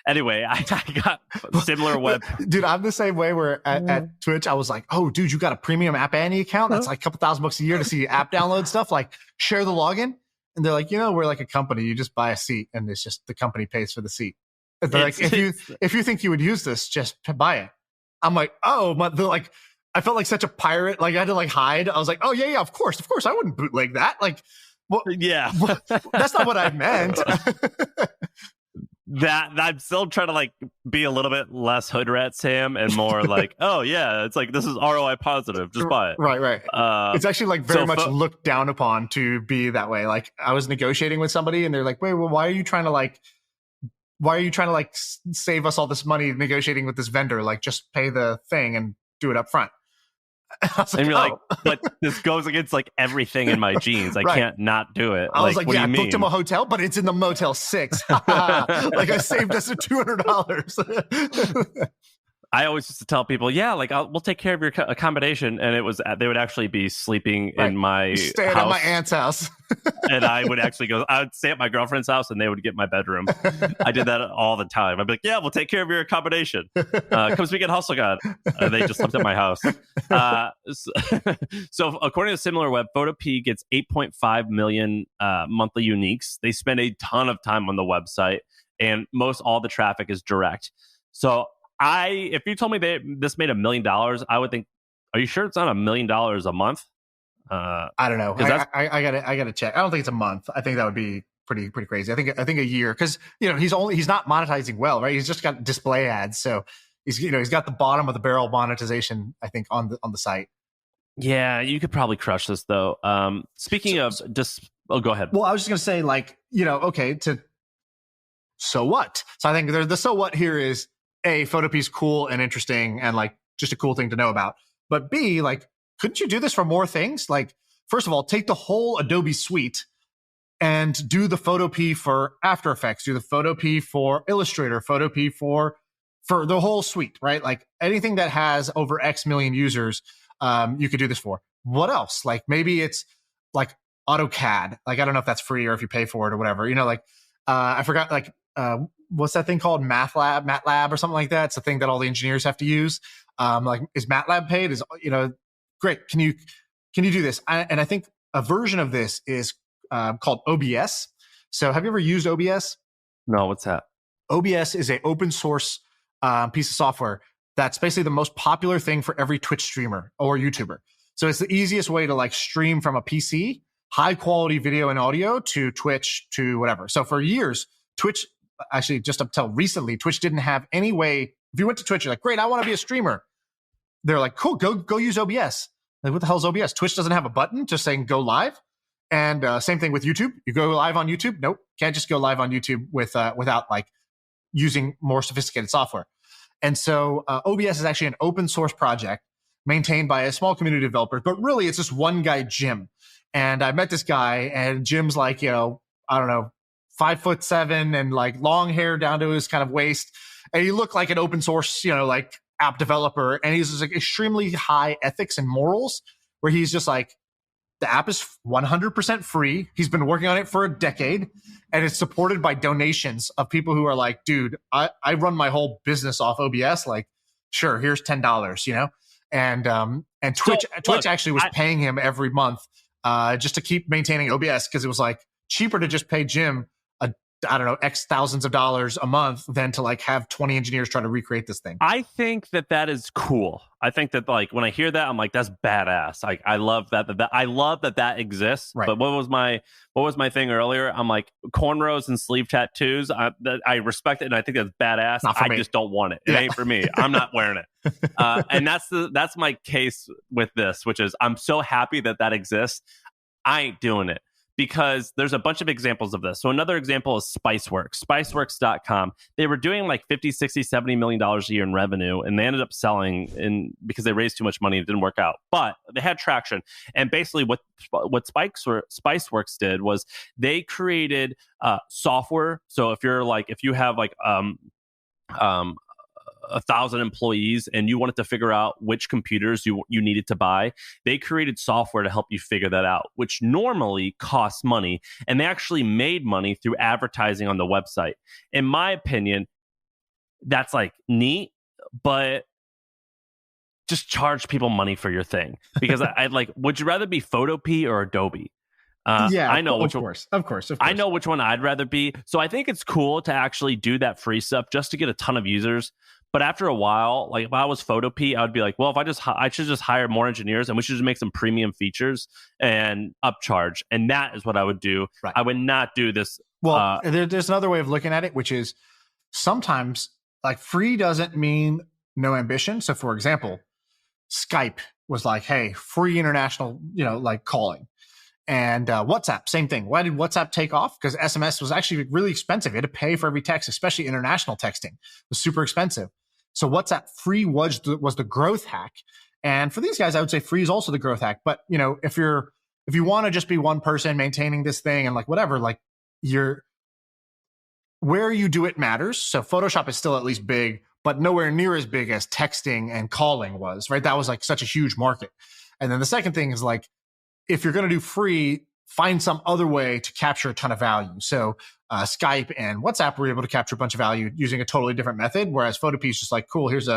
Anyway, I got SimilarWeb. Dude, I'm the same way. Where at Twitch, I was like, "Oh, dude, you got a premium App Annie account? That's like a couple $1,000 a year to see app download stuff. Like, share the login." And they're like, "We're like a company. You just buy a seat, and it's just the company pays for the seat." They're like, if you think you would use this, just buy it. I'm like, oh, they're like, I felt like such a pirate. Like I had to like hide. I was like, oh yeah, of course. I wouldn't bootleg that. Like, well, yeah, that's not what I meant. That I'm still trying to like be a little bit less hood rat Sam and more like, oh yeah, it's like this is ROI positive. Just buy it. Right. It's actually like very much looked down upon to be that way. Like I was negotiating with somebody, and they're like, wait, well, why are you trying to like save us all this money negotiating with this vendor? Like just pay the thing and do it up front. And you're like, but this goes against like everything in my genes. I can't not do it. I was like, what do you mean? I booked him a hotel, but it's in the Motel 6. Like I saved us $200. I always used to tell people, yeah, like we'll take care of your accommodation, and it was they would actually be sleeping in my Staying house. at my aunt's house. And I would actually I would stay at my girlfriend's house, and they would get my bedroom. I did that all the time. I'd be like, yeah, we'll take care of your accommodation. Come speak at Hustle God. They just slept at my house. So according to SimilarWeb, Photopea gets 8.5 million monthly uniques. They spend a ton of time on the website, and most all the traffic is direct. So if you told me this made $1 million, I would think, are you sure it's not $1 million a month? I don't know. I gotta check. I don't think it's a month. I think that would be pretty crazy. I think a year, because he's not monetizing well, right? He's just got display ads, so he's got the bottom of the barrel monetization, I think, on the site. Yeah, you could probably crush this though. Speaking of just, go ahead. Well, I was just gonna say, like, okay, so what? So I think the so what here is A, Photopea's cool and interesting and like just a cool thing to know about. But B, like, couldn't you do this for more things? Like, first of all, take the whole Adobe suite and do the Photopea for After Effects, do the Photopea for Illustrator, Photopea for the whole suite, right? Like anything that has over X million users, you could do this for. What else? Like maybe it's like AutoCAD. Like, I don't know if that's free or if you pay for it or whatever. I forgot, like, what's that thing called? MATLAB or something like that. It's a thing that all the engineers have to use. Like, is MATLAB paid? Great. Can you do this? And I think a version of this is called OBS. So have you ever used OBS? No, what's that? OBS is an open source piece of software that's basically the most popular thing for every Twitch streamer or YouTuber. So it's the easiest way to like stream from a PC, high quality video and audio, to Twitch, to whatever. So for years, Twitch, actually just up till recently, Twitch didn't have any way. If you went to Twitch, you're like, great, I want to be a streamer. They're like, cool, go use OBS. Like, what the hell is OBS? Twitch doesn't have a button just saying go live. And same thing with YouTube. You go live on YouTube? Nope, can't just go live on YouTube without like using more sophisticated software. And so OBS is actually an open source project maintained by a small community of developers, but really it's just one guy, Jim. And I met this guy, and Jim's like, I don't know, 5'7" and like long hair down to his kind of waist. And he looked like an open source, like app developer. And he's just like extremely high ethics and morals, where he's just like, the app is 100% free. He's been working on it for a decade, and it's supported by donations of people who are like, dude, I run my whole business off OBS. Like, sure, here's $10, and Twitch actually was paying him every month just to keep maintaining OBS, because it was like cheaper to just pay Jim I don't know, X thousands of dollars a month than to like have 20 engineers try to recreate this thing. I think that is cool. I think that, like, when I hear that, I'm like, that's badass. Like, I love that I love that exists. Right. But what was my thing earlier? I'm like, cornrows and sleeve tattoos. I respect it, and I think that's badass. I just don't want it. It ain't for me. I'm not wearing it. And that's my case with this, which is I'm so happy that exists. I ain't doing it, because there's a bunch of examples of this. So another example is Spiceworks, spiceworks.com. They were doing like $50, $60, $70 million a year in revenue, and they ended up selling because they raised too much money. It didn't work out, but they had traction. And basically what Spiceworks did was they created software. So if you have like 1,000 employees and you wanted to figure out which computers you needed to buy, they created software to help you figure that out, which normally costs money. And they actually made money through advertising on the website. In my opinion, that's like neat, but just charge people money for your thing. Because I'd like, would you rather be Photopea or Adobe? I know which one. Of course. I know which one I'd rather be. So I think it's cool to actually do that free stuff just to get a ton of users. But after a while, like if I was Photopea, I would be like, well, I should just hire more engineers, and we should just make some premium features and upcharge. And that is what I would do. Right. I would not do this. Well, there's another way of looking at it, which is sometimes like free doesn't mean no ambition. So for example, Skype was like, hey, free international, like calling. And WhatsApp, same thing. Why did WhatsApp take off? Because SMS was actually really expensive. You had to pay for every text, especially international texting. It was super expensive. So WhatsApp free was the growth hack. And for these guys, I would say free is also the growth hack. But if you want to just be one person maintaining this thing and like whatever, like where you do it matters. So Photoshop is still at least big. but nowhere near as big as texting and calling was, right? That was like such a huge market. And then the second thing is like, if you're going to do free, find some other way to capture a ton of value. So Skype and WhatsApp were able to capture a bunch of value using a totally different method, whereas Photopea is just like, cool, here's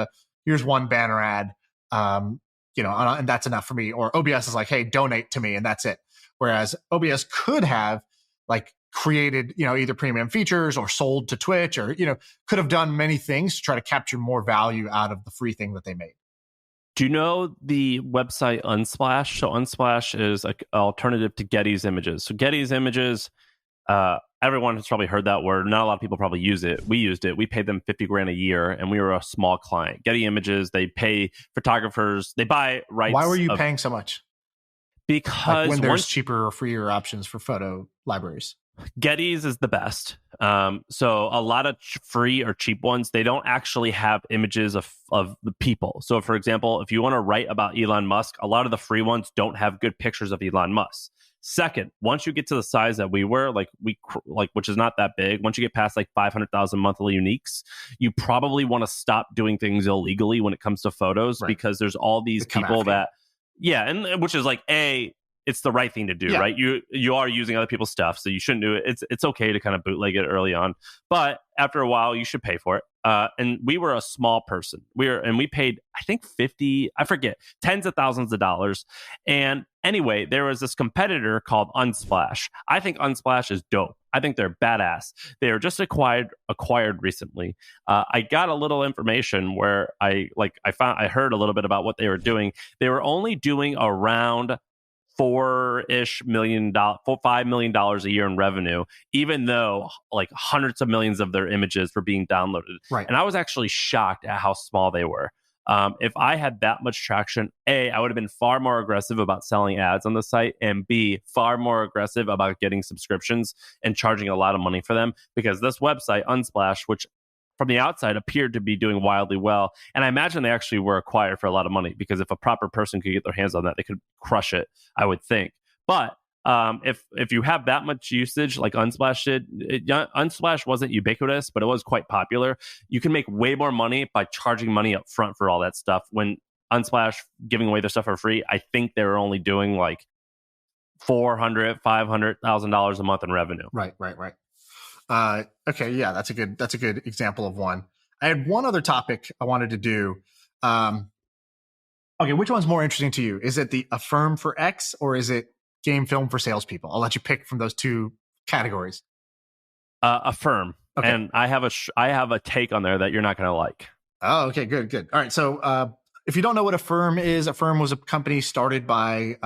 one banner ad, and that's enough for me. Or OBS is like, hey, donate to me, and that's it. Whereas OBS could have like created, either premium features or sold to Twitch, or could have done many things to try to capture more value out of the free thing that they made. Do you know the website Unsplash? So Unsplash is an alternative to Getty's Images. So Getty's Images, everyone has probably heard that word. Not a lot of people probably use it. We used it. We paid them $50,000 a year, and we were a small client. Getty Images, they pay photographers. They buy rights. Why were you paying so much? Because when there's cheaper or freer options for photo libraries. Getty's is the best. So a lot of free or cheap ones, they don't actually have images of the people. So for example, if you want to write about Elon Musk, a lot of the free ones don't have good pictures of Elon Musk. Second, once you get to the size that we were, which is not that big, once you get past like 500,000 monthly uniques, you probably want to stop doing things illegally when it comes to photos, right? Because there's all these people that, and which is like, it's the right thing to do, right? You are using other people's stuff, so you shouldn't do it. It's okay to kind of bootleg it early on, but after a while, you should pay for it. And we were a small person. We paid, I think tens of thousands of dollars. And anyway, there was this competitor called Unsplash. I think Unsplash is dope. I think they're badass. They were just acquired recently. I got a little information where I heard a little bit about what they were doing. They were only doing around $5 million a year in revenue, even though like hundreds of millions of their images were being downloaded. Right. And I was actually shocked at how small they were. If I had that much traction, A, I would have been far more aggressive about selling ads on the site, and B, far more aggressive about getting subscriptions and charging a lot of money for them, because this website, Unsplash, which from the outside appeared to be doing wildly well. And I imagine they actually were acquired for a lot of money, because if a proper person could get their hands on that, they could crush it, I would think. But if you have that much usage like Unsplash did, Unsplash wasn't ubiquitous, but it was quite popular. You can make way more money by charging money up front for all that stuff. When Unsplash giving away their stuff for free, I think they were only doing like $500,000 a month in revenue. Right. Okay, yeah, that's a good example of one. I had one other topic I wanted to do. Okay, which one's more interesting to you? Is it the Affirm for X, or is it game film for salespeople? I'll let you pick from those two categories. Affirm, okay. And I have a take on there that you're not going to like. Oh, okay, good. All right, so if you don't know what Affirm is, Affirm was a company started by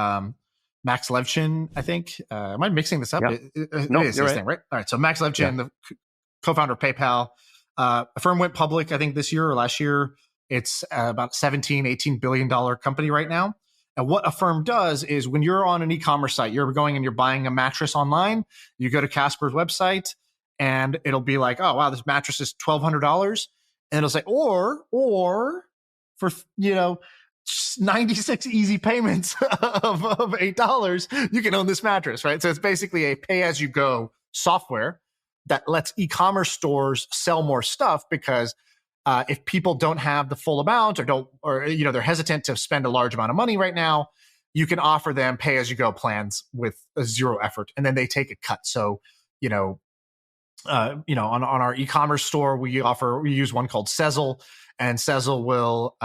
Max Levchin, I think. Am I mixing this up? Yeah. It is his thing, right? All right. So Max Levchin, the co-founder of PayPal. Affirm went public, I think, this year or last year. It's about $18 billion company right now. And what Affirm does is, when you're on an e-commerce site, you're going and you're buying a mattress online, you go to Casper's website, and it'll be like, oh, wow, this mattress is $1,200. And it'll say, or for, 96 easy payments of $8, you can own this mattress, right? So it's basically a pay-as-you-go software that lets e-commerce stores sell more stuff, because if people don't have the full amount or they're hesitant to spend a large amount of money right now, you can offer them pay-as-you-go plans with a zero effort, and then they take a cut. So, on our e-commerce store, we use one called Sezzle, and Sezzle will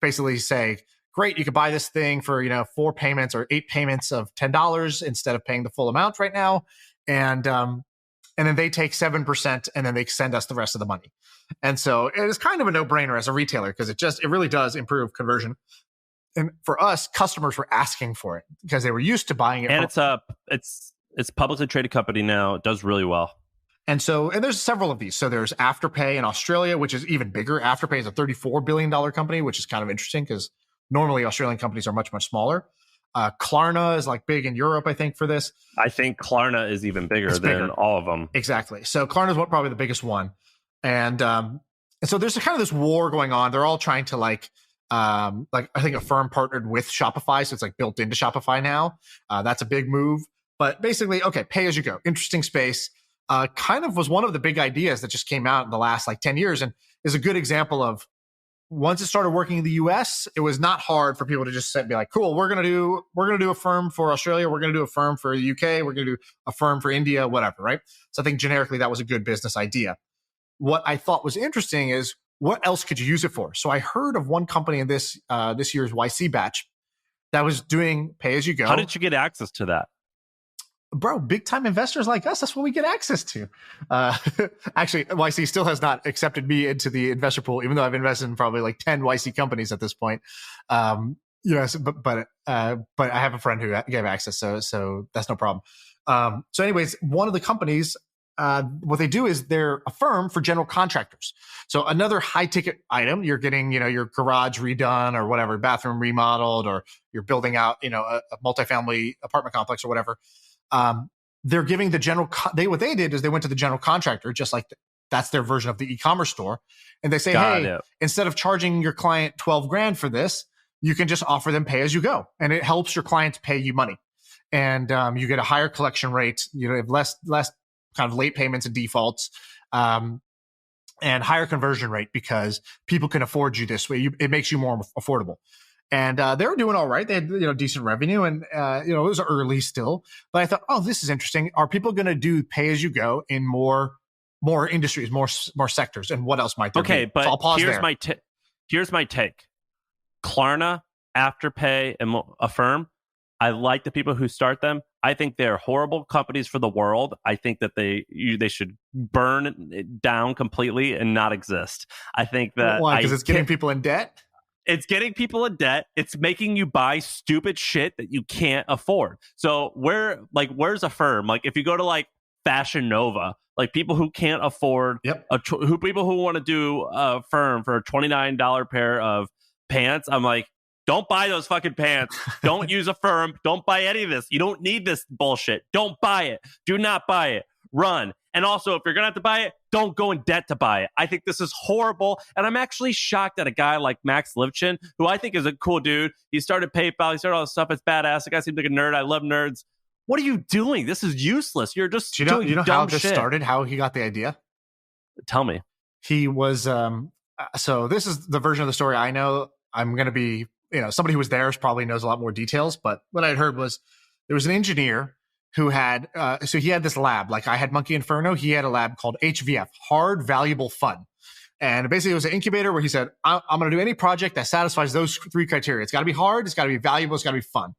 basically say, great, you can buy this thing for 4 payments or 8 payments of $10 instead of paying the full amount right now, and then they take 7%, and then they send us the rest of the money. And so it is kind of a no-brainer as a retailer, because it really does improve conversion. And for us, customers were asking for it because they were used to buying it. And it's publicly traded company now. It does really well. And there's several of these. So there's Afterpay in Australia, which is even bigger. Afterpay is a $34 billion company, which is kind of interesting because normally Australian companies are much, much smaller. Klarna is like big in Europe, I think, for this. I think Klarna is even bigger than all of them. Exactly. So Klarna is probably the biggest one. And so there's kind of this war going on. They're all trying to I think Affirm partnered with Shopify. So it's like built into Shopify now. That's a big move. But basically, okay, pay as you go. Interesting space. Kind of was one of the big ideas that just came out in the last 10 years. And is a good example of once it started working in the US, it was not hard for people to just be like, cool, we're gonna do Affirm for Australia, we're gonna do Affirm for the UK, we're gonna do Affirm for India, whatever, right? So I think generically that was a good business idea. What I thought was interesting is what else could you use it for? So I heard of one company in this year's YC batch that was doing pay as you go. How did you get access to that? Bro, big time investors like us, that's what we get access to. Actually, YC still has not accepted me into the investor pool, even though I've invested in probably like 10 YC companies at this point. But I have a friend who gave access, so that's no problem. So anyways, one of the companies, what they do is they're a firm for general contractors. So another high ticket item, you're getting, your garage redone or whatever, bathroom remodeled, or you're building out, a multifamily apartment complex or whatever. They're giving the what they did is they went to the general contractor, just like that's their version of the e-commerce store. And they say, instead of charging your client 12 grand for this, you can just offer them pay as you go. And it helps your clients pay you money. And, you get a higher collection rate, have less kind of late payments and defaults, and higher conversion rate because people can afford you this way. It makes you more affordable. And they were doing all right. They had decent revenue, and it was early still. But I thought, oh, this is interesting. Are people going to do pay as you go in more industries, more sectors? And what else might there be? But so I'll pause there. Here's my take. Klarna, Afterpay, and Affirm. I like the people who start them. I think they're horrible companies for the world. I think that they should burn it down completely and not exist. I think that why? Because it's getting people in debt. It's getting people in debt. It's making you buy stupid shit that you can't afford. So where's Affirm? Like if you go to like Fashion Nova, like people who can't afford, people who want to do a firm for a $29 pair of pants, I'm like, don't buy those fucking pants. Don't use Affirm. Don't buy any of this. You don't need this bullshit. Don't buy it. Do not buy it. Run. And also, if you're going to have to buy it, don't go in debt to buy it. I think this is horrible. And I'm actually shocked at a guy like Max Levchin, who I think is a cool dude. He started PayPal. He started all this stuff. It's badass. The guy seems like a nerd. I love nerds. What are you doing? This is useless. You're just doing dumb how this shit. Started, how he got the idea? Tell me. He was, so this is the version of the story I know. I'm going to be, somebody who was there probably knows a lot more details. But what I'd heard was there was an engineer who had, so he had this lab, like I had Monkey Inferno. He had a lab called HVF, Hard Valuable Fun. And basically it was an incubator where he said, I'm going to do any project that satisfies those three criteria. It's got to be hard. It's got to be valuable. It's got to be fun.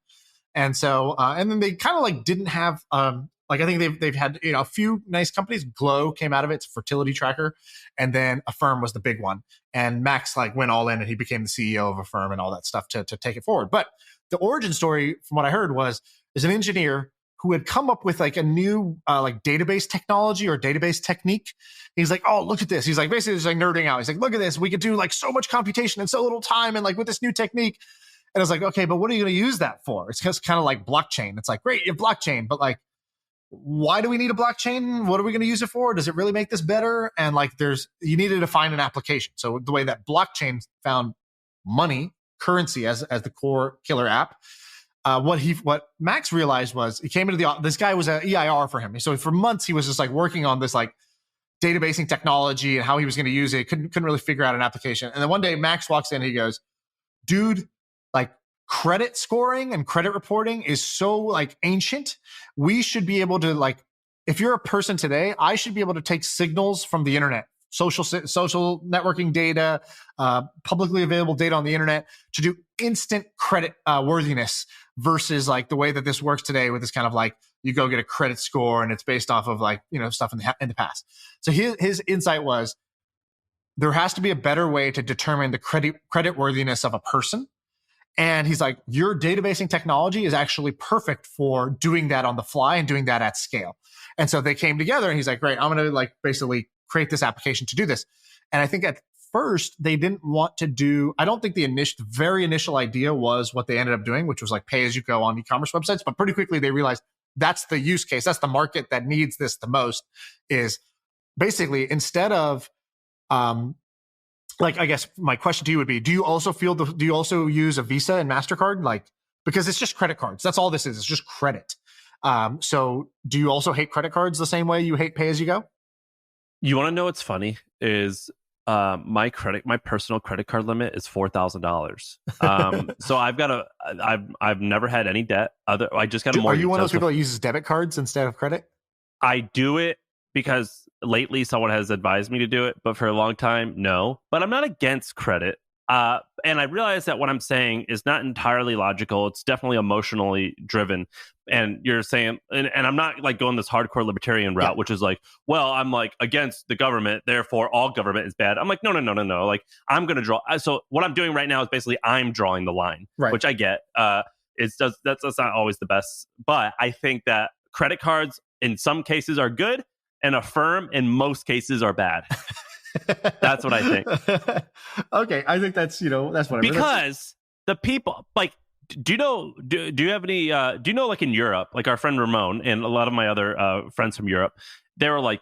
And so, and then they kind of like didn't have, like I think they've had, a few nice companies. Glow came out of it. It's a fertility tracker. And then Affirm was the big one. And Max like went all in and he became the CEO of Affirm and all that stuff to take it forward. But the origin story from what I heard was there's an engineer who had come up with like a new like database technology or database technique. He's like, oh, look at this. He's like basically just like nerding out. He's like, look at this. We could do like so much computation in so little time. And like with this new technique. And I was like, okay, but what are you going to use that for? It's just kind of like blockchain. It's like, great, you have blockchain, but like, why do we need a blockchain? What are we going to use it for? Does it really make this better? And like, you need to define an application. So the way that blockchain found money, currency as the core killer app, what Max realized was he came into this guy was an EIR for him. So for months he was just like working on this like databasing technology and how he was going to use it. Couldn't really figure out an application. And then one day Max walks in and he goes, dude, like credit scoring and credit reporting is so like ancient. We should be able to like, if you're a person today, I should be able to take signals from the internet, social networking data, publicly available data on the internet to do instant credit worthiness versus like the way that this works today with this kind of like, you go get a credit score and it's based off of like, stuff in the past. So his insight was there has to be a better way to determine the credit worthiness of a person. And he's like, your databasing technology is actually perfect for doing that on the fly and doing that at scale. And so they came together and he's like, great, I'm going to like basically create this application to do this. And I think at first they didn't want to do, I don't think the very initial idea was what they ended up doing, which was like pay as you go on e-commerce websites. But pretty quickly they realized that's the use case. That's the market that needs this the most is basically instead of, like, I guess my question to you would be, do you also use a Visa and MasterCard? Like, because it's just credit cards. That's all this is. It's just credit. So do you also hate credit cards the same way you hate pay as you go? You want to know what's funny is My personal credit card limit is $4,000. So I've never had any debt. I just got a mortgage. Are you one of those people that uses debit cards instead of credit? I do it because lately someone has advised me to do it, but for a long time, no. But I'm not against credit. And I realize that what I'm saying is not entirely logical. It's definitely emotionally driven. And you're saying, and I'm not like going this hardcore libertarian route, which is like, well, I'm like against the government, therefore all government is bad. I'm like, no. Like, I'm going to draw. So what I'm doing right now is basically I'm drawing the line, which I get. That's not always the best. But I think that credit cards in some cases are good and Affirm in most cases are bad. That's what I think. Okay, I think that's whatever. Because the people like, do you have any? Like in Europe, like our friend Ramon and a lot of my other friends from Europe, they were like,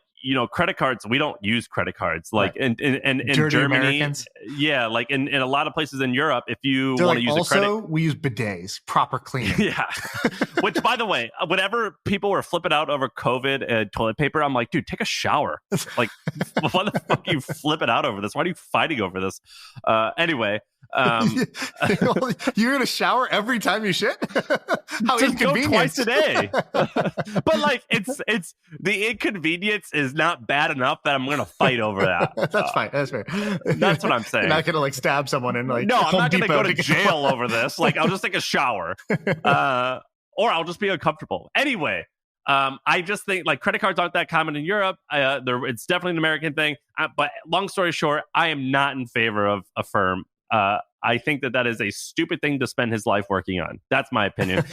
credit cards. We don't use credit cards. Like in Germany, Americans. Yeah, like in a lot of places in Europe, if you want to use a credit, we use bidets, proper cleaning. Yeah. Which, by the way, whenever people were flipping out over COVID and toilet paper, I'm like, dude, take a shower. Like, why the fuck are you flipping out over this? Why are you fighting over this? Anyway. You're gonna shower every time you shit? How just inconvenient. Go twice a day. But like, it's the inconvenience is not bad enough that I'm gonna fight over that. That's fine. That's fair. That's what I'm saying. You're not gonna like stab someone in like no, I'm Home not gonna Depot go to jail over this. Like, I'll just take a shower, or I'll just be uncomfortable. Anyway. I just think like credit cards aren't that common in Europe. It's definitely an American thing. But long story short, I am not in favor of Affirm. I think that is a stupid thing to spend his life working on. That's my opinion.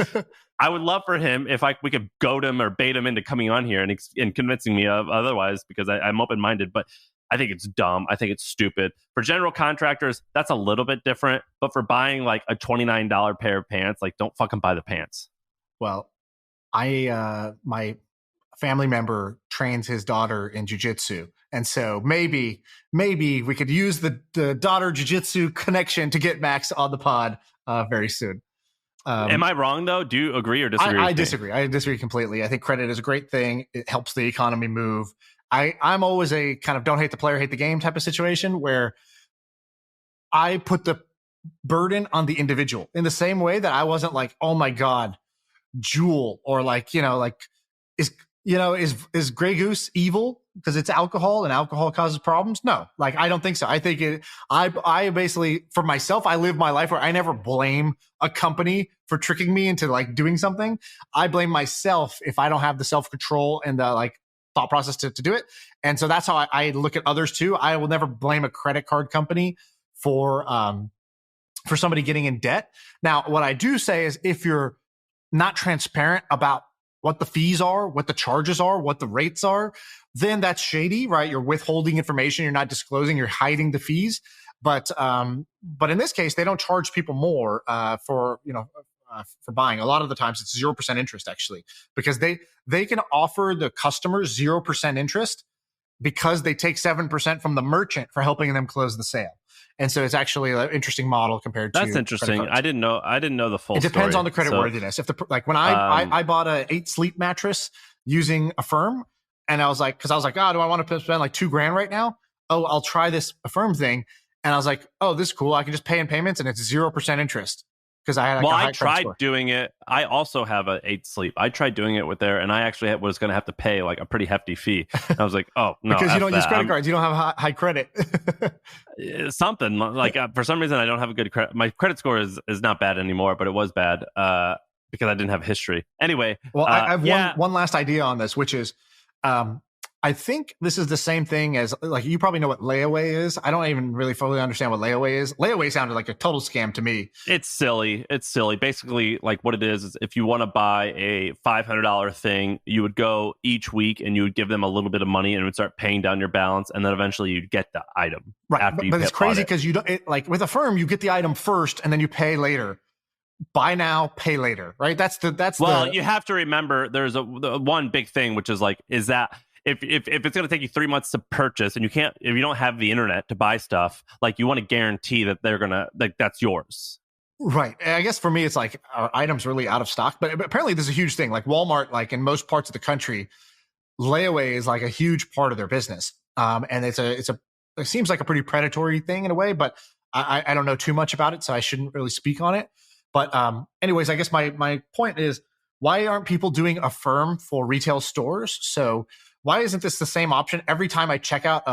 I would love for him if we could goad him or bait him into coming on here and convincing me of otherwise, because I'm open-minded. But I think it's dumb. I think it's stupid. For general contractors, that's a little bit different. But for buying like a $29 pair of pants, like, don't fucking buy the pants. Well, my family member trains his daughter in jiu-jitsu. And so maybe we could use the daughter jiu-jitsu connection to get Max on the pod very soon. Am I wrong, though? Do you agree or disagree? I disagree. I disagree completely. I think credit is a great thing. It helps the economy move. I'm always a kind of don't hate the player, hate the game type of situation where I put the burden on the individual in the same way that I wasn't like, oh my God, Juul, or like, is Grey Goose evil because it's alcohol and alcohol causes problems? No, like, I don't think so. I think I basically, for myself, I live my life where I never blame a company for tricking me into like doing something. I blame myself if I don't have the self-control and the like thought process to do it. And so that's how I look at others too. I will never blame a credit card company for somebody getting in debt. Now, what I do say is if you're not transparent about what the fees are, what the charges are, what the rates are, then that's shady, right? You're withholding information. You're not disclosing, you're hiding the fees. But in this case, they don't charge people more for buying. A lot of the times it's 0% interest actually, because they can offer the customers 0% interest because they take 7% from the merchant for helping them close the sale. And so it's actually an interesting model compared to. That's interesting. I didn't know the full. It depends story, on the credit worthiness. If when I bought a 8 sleep mattress using Affirm, and I was like, do I want to spend like $2,000 right now? Oh, I'll try this Affirm thing, and I was like, oh, this is cool. I can just pay in payments, and it's 0% interest. Because I had I tried doing it. I also have a 8 sleep. I tried doing it with there, and I actually was going to have to pay like a pretty hefty fee. And I was like, oh no, because you don't use credit cards. You don't have high credit. Something like for some reason I don't have a good credit. My credit score is not bad anymore, but it was bad because I didn't have history. Anyway, well, I have one last idea on this, which is. I think this is the same thing as, like, you probably know what layaway is. I don't even really fully understand what layaway is. Layaway sounded like a total scam to me. It's silly. Basically, like, what it is if you want to buy a $500 thing, you would go each week and you would give them a little bit of money and it would start paying down your balance. And then eventually you'd get the item. Right. But it's crazy because you don't, like with Affirm, you get the item first and then you pay later. Buy now, pay later. Right. You have to remember there's one big thing, which is that if it's going to take you 3 months to purchase and if you don't have the internet to buy stuff, like, you want to guarantee that they're going to, like, that's yours. Right. And I guess for me, it's like our items really out of stock, but apparently this is a huge thing. Like Walmart, like in most parts of the country, layaway is like a huge part of their business. And it's a it seems like a pretty predatory thing in a way, but I don't know too much about it, so I shouldn't really speak on it. But anyways, I guess my point is, why aren't people doing Affirm for retail stores? So why isn't this the same option every time I check out?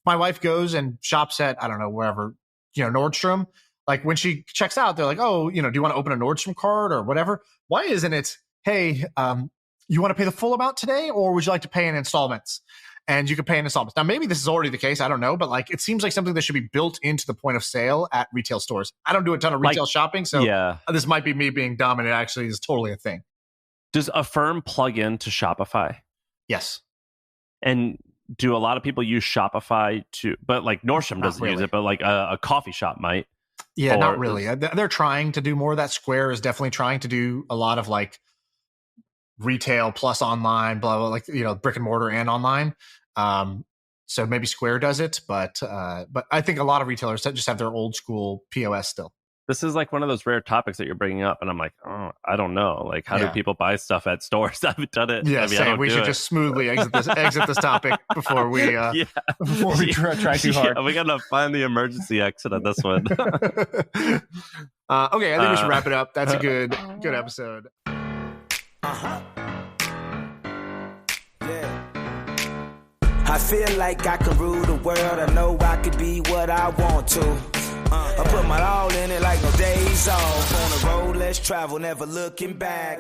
My wife goes and shops at, I don't know, wherever, Nordstrom. Like when she checks out, they're like, oh, do you want to open a Nordstrom card or whatever? Why isn't it, hey, you want to pay the full amount today, or would you like to pay in installments? And you can pay in installments. Now, maybe this is already the case. I don't know. But like, it seems like something that should be built into the point of sale at retail stores. I don't do a ton of retail shopping. So this might be me being dumb, and it actually is totally a thing. Does Affirm plug into Shopify? Yes. And do a lot of people use Shopify but like Nordstrom doesn't use it, but like a coffee shop might. Yeah, not really. They're trying to do more of that. Square is definitely trying to do a lot of like retail plus online, blah, blah, like, brick and mortar and online. So maybe Square does it, but I think a lot of retailers just have their old school POS still. This is like one of those rare topics that you're bringing up, and I'm like, oh, I don't know. Like, how do people buy stuff at stores? I haven't done it. Yeah, we should just smoothly exit this topic before we try too hard. Yeah, we gotta find the emergency exit on this one. Okay, I think we should wrap it up. That's a good episode. I feel like I can rule the world. I know I could be what I want to. I put my all in it like no days off. On the road, let's travel, never looking back.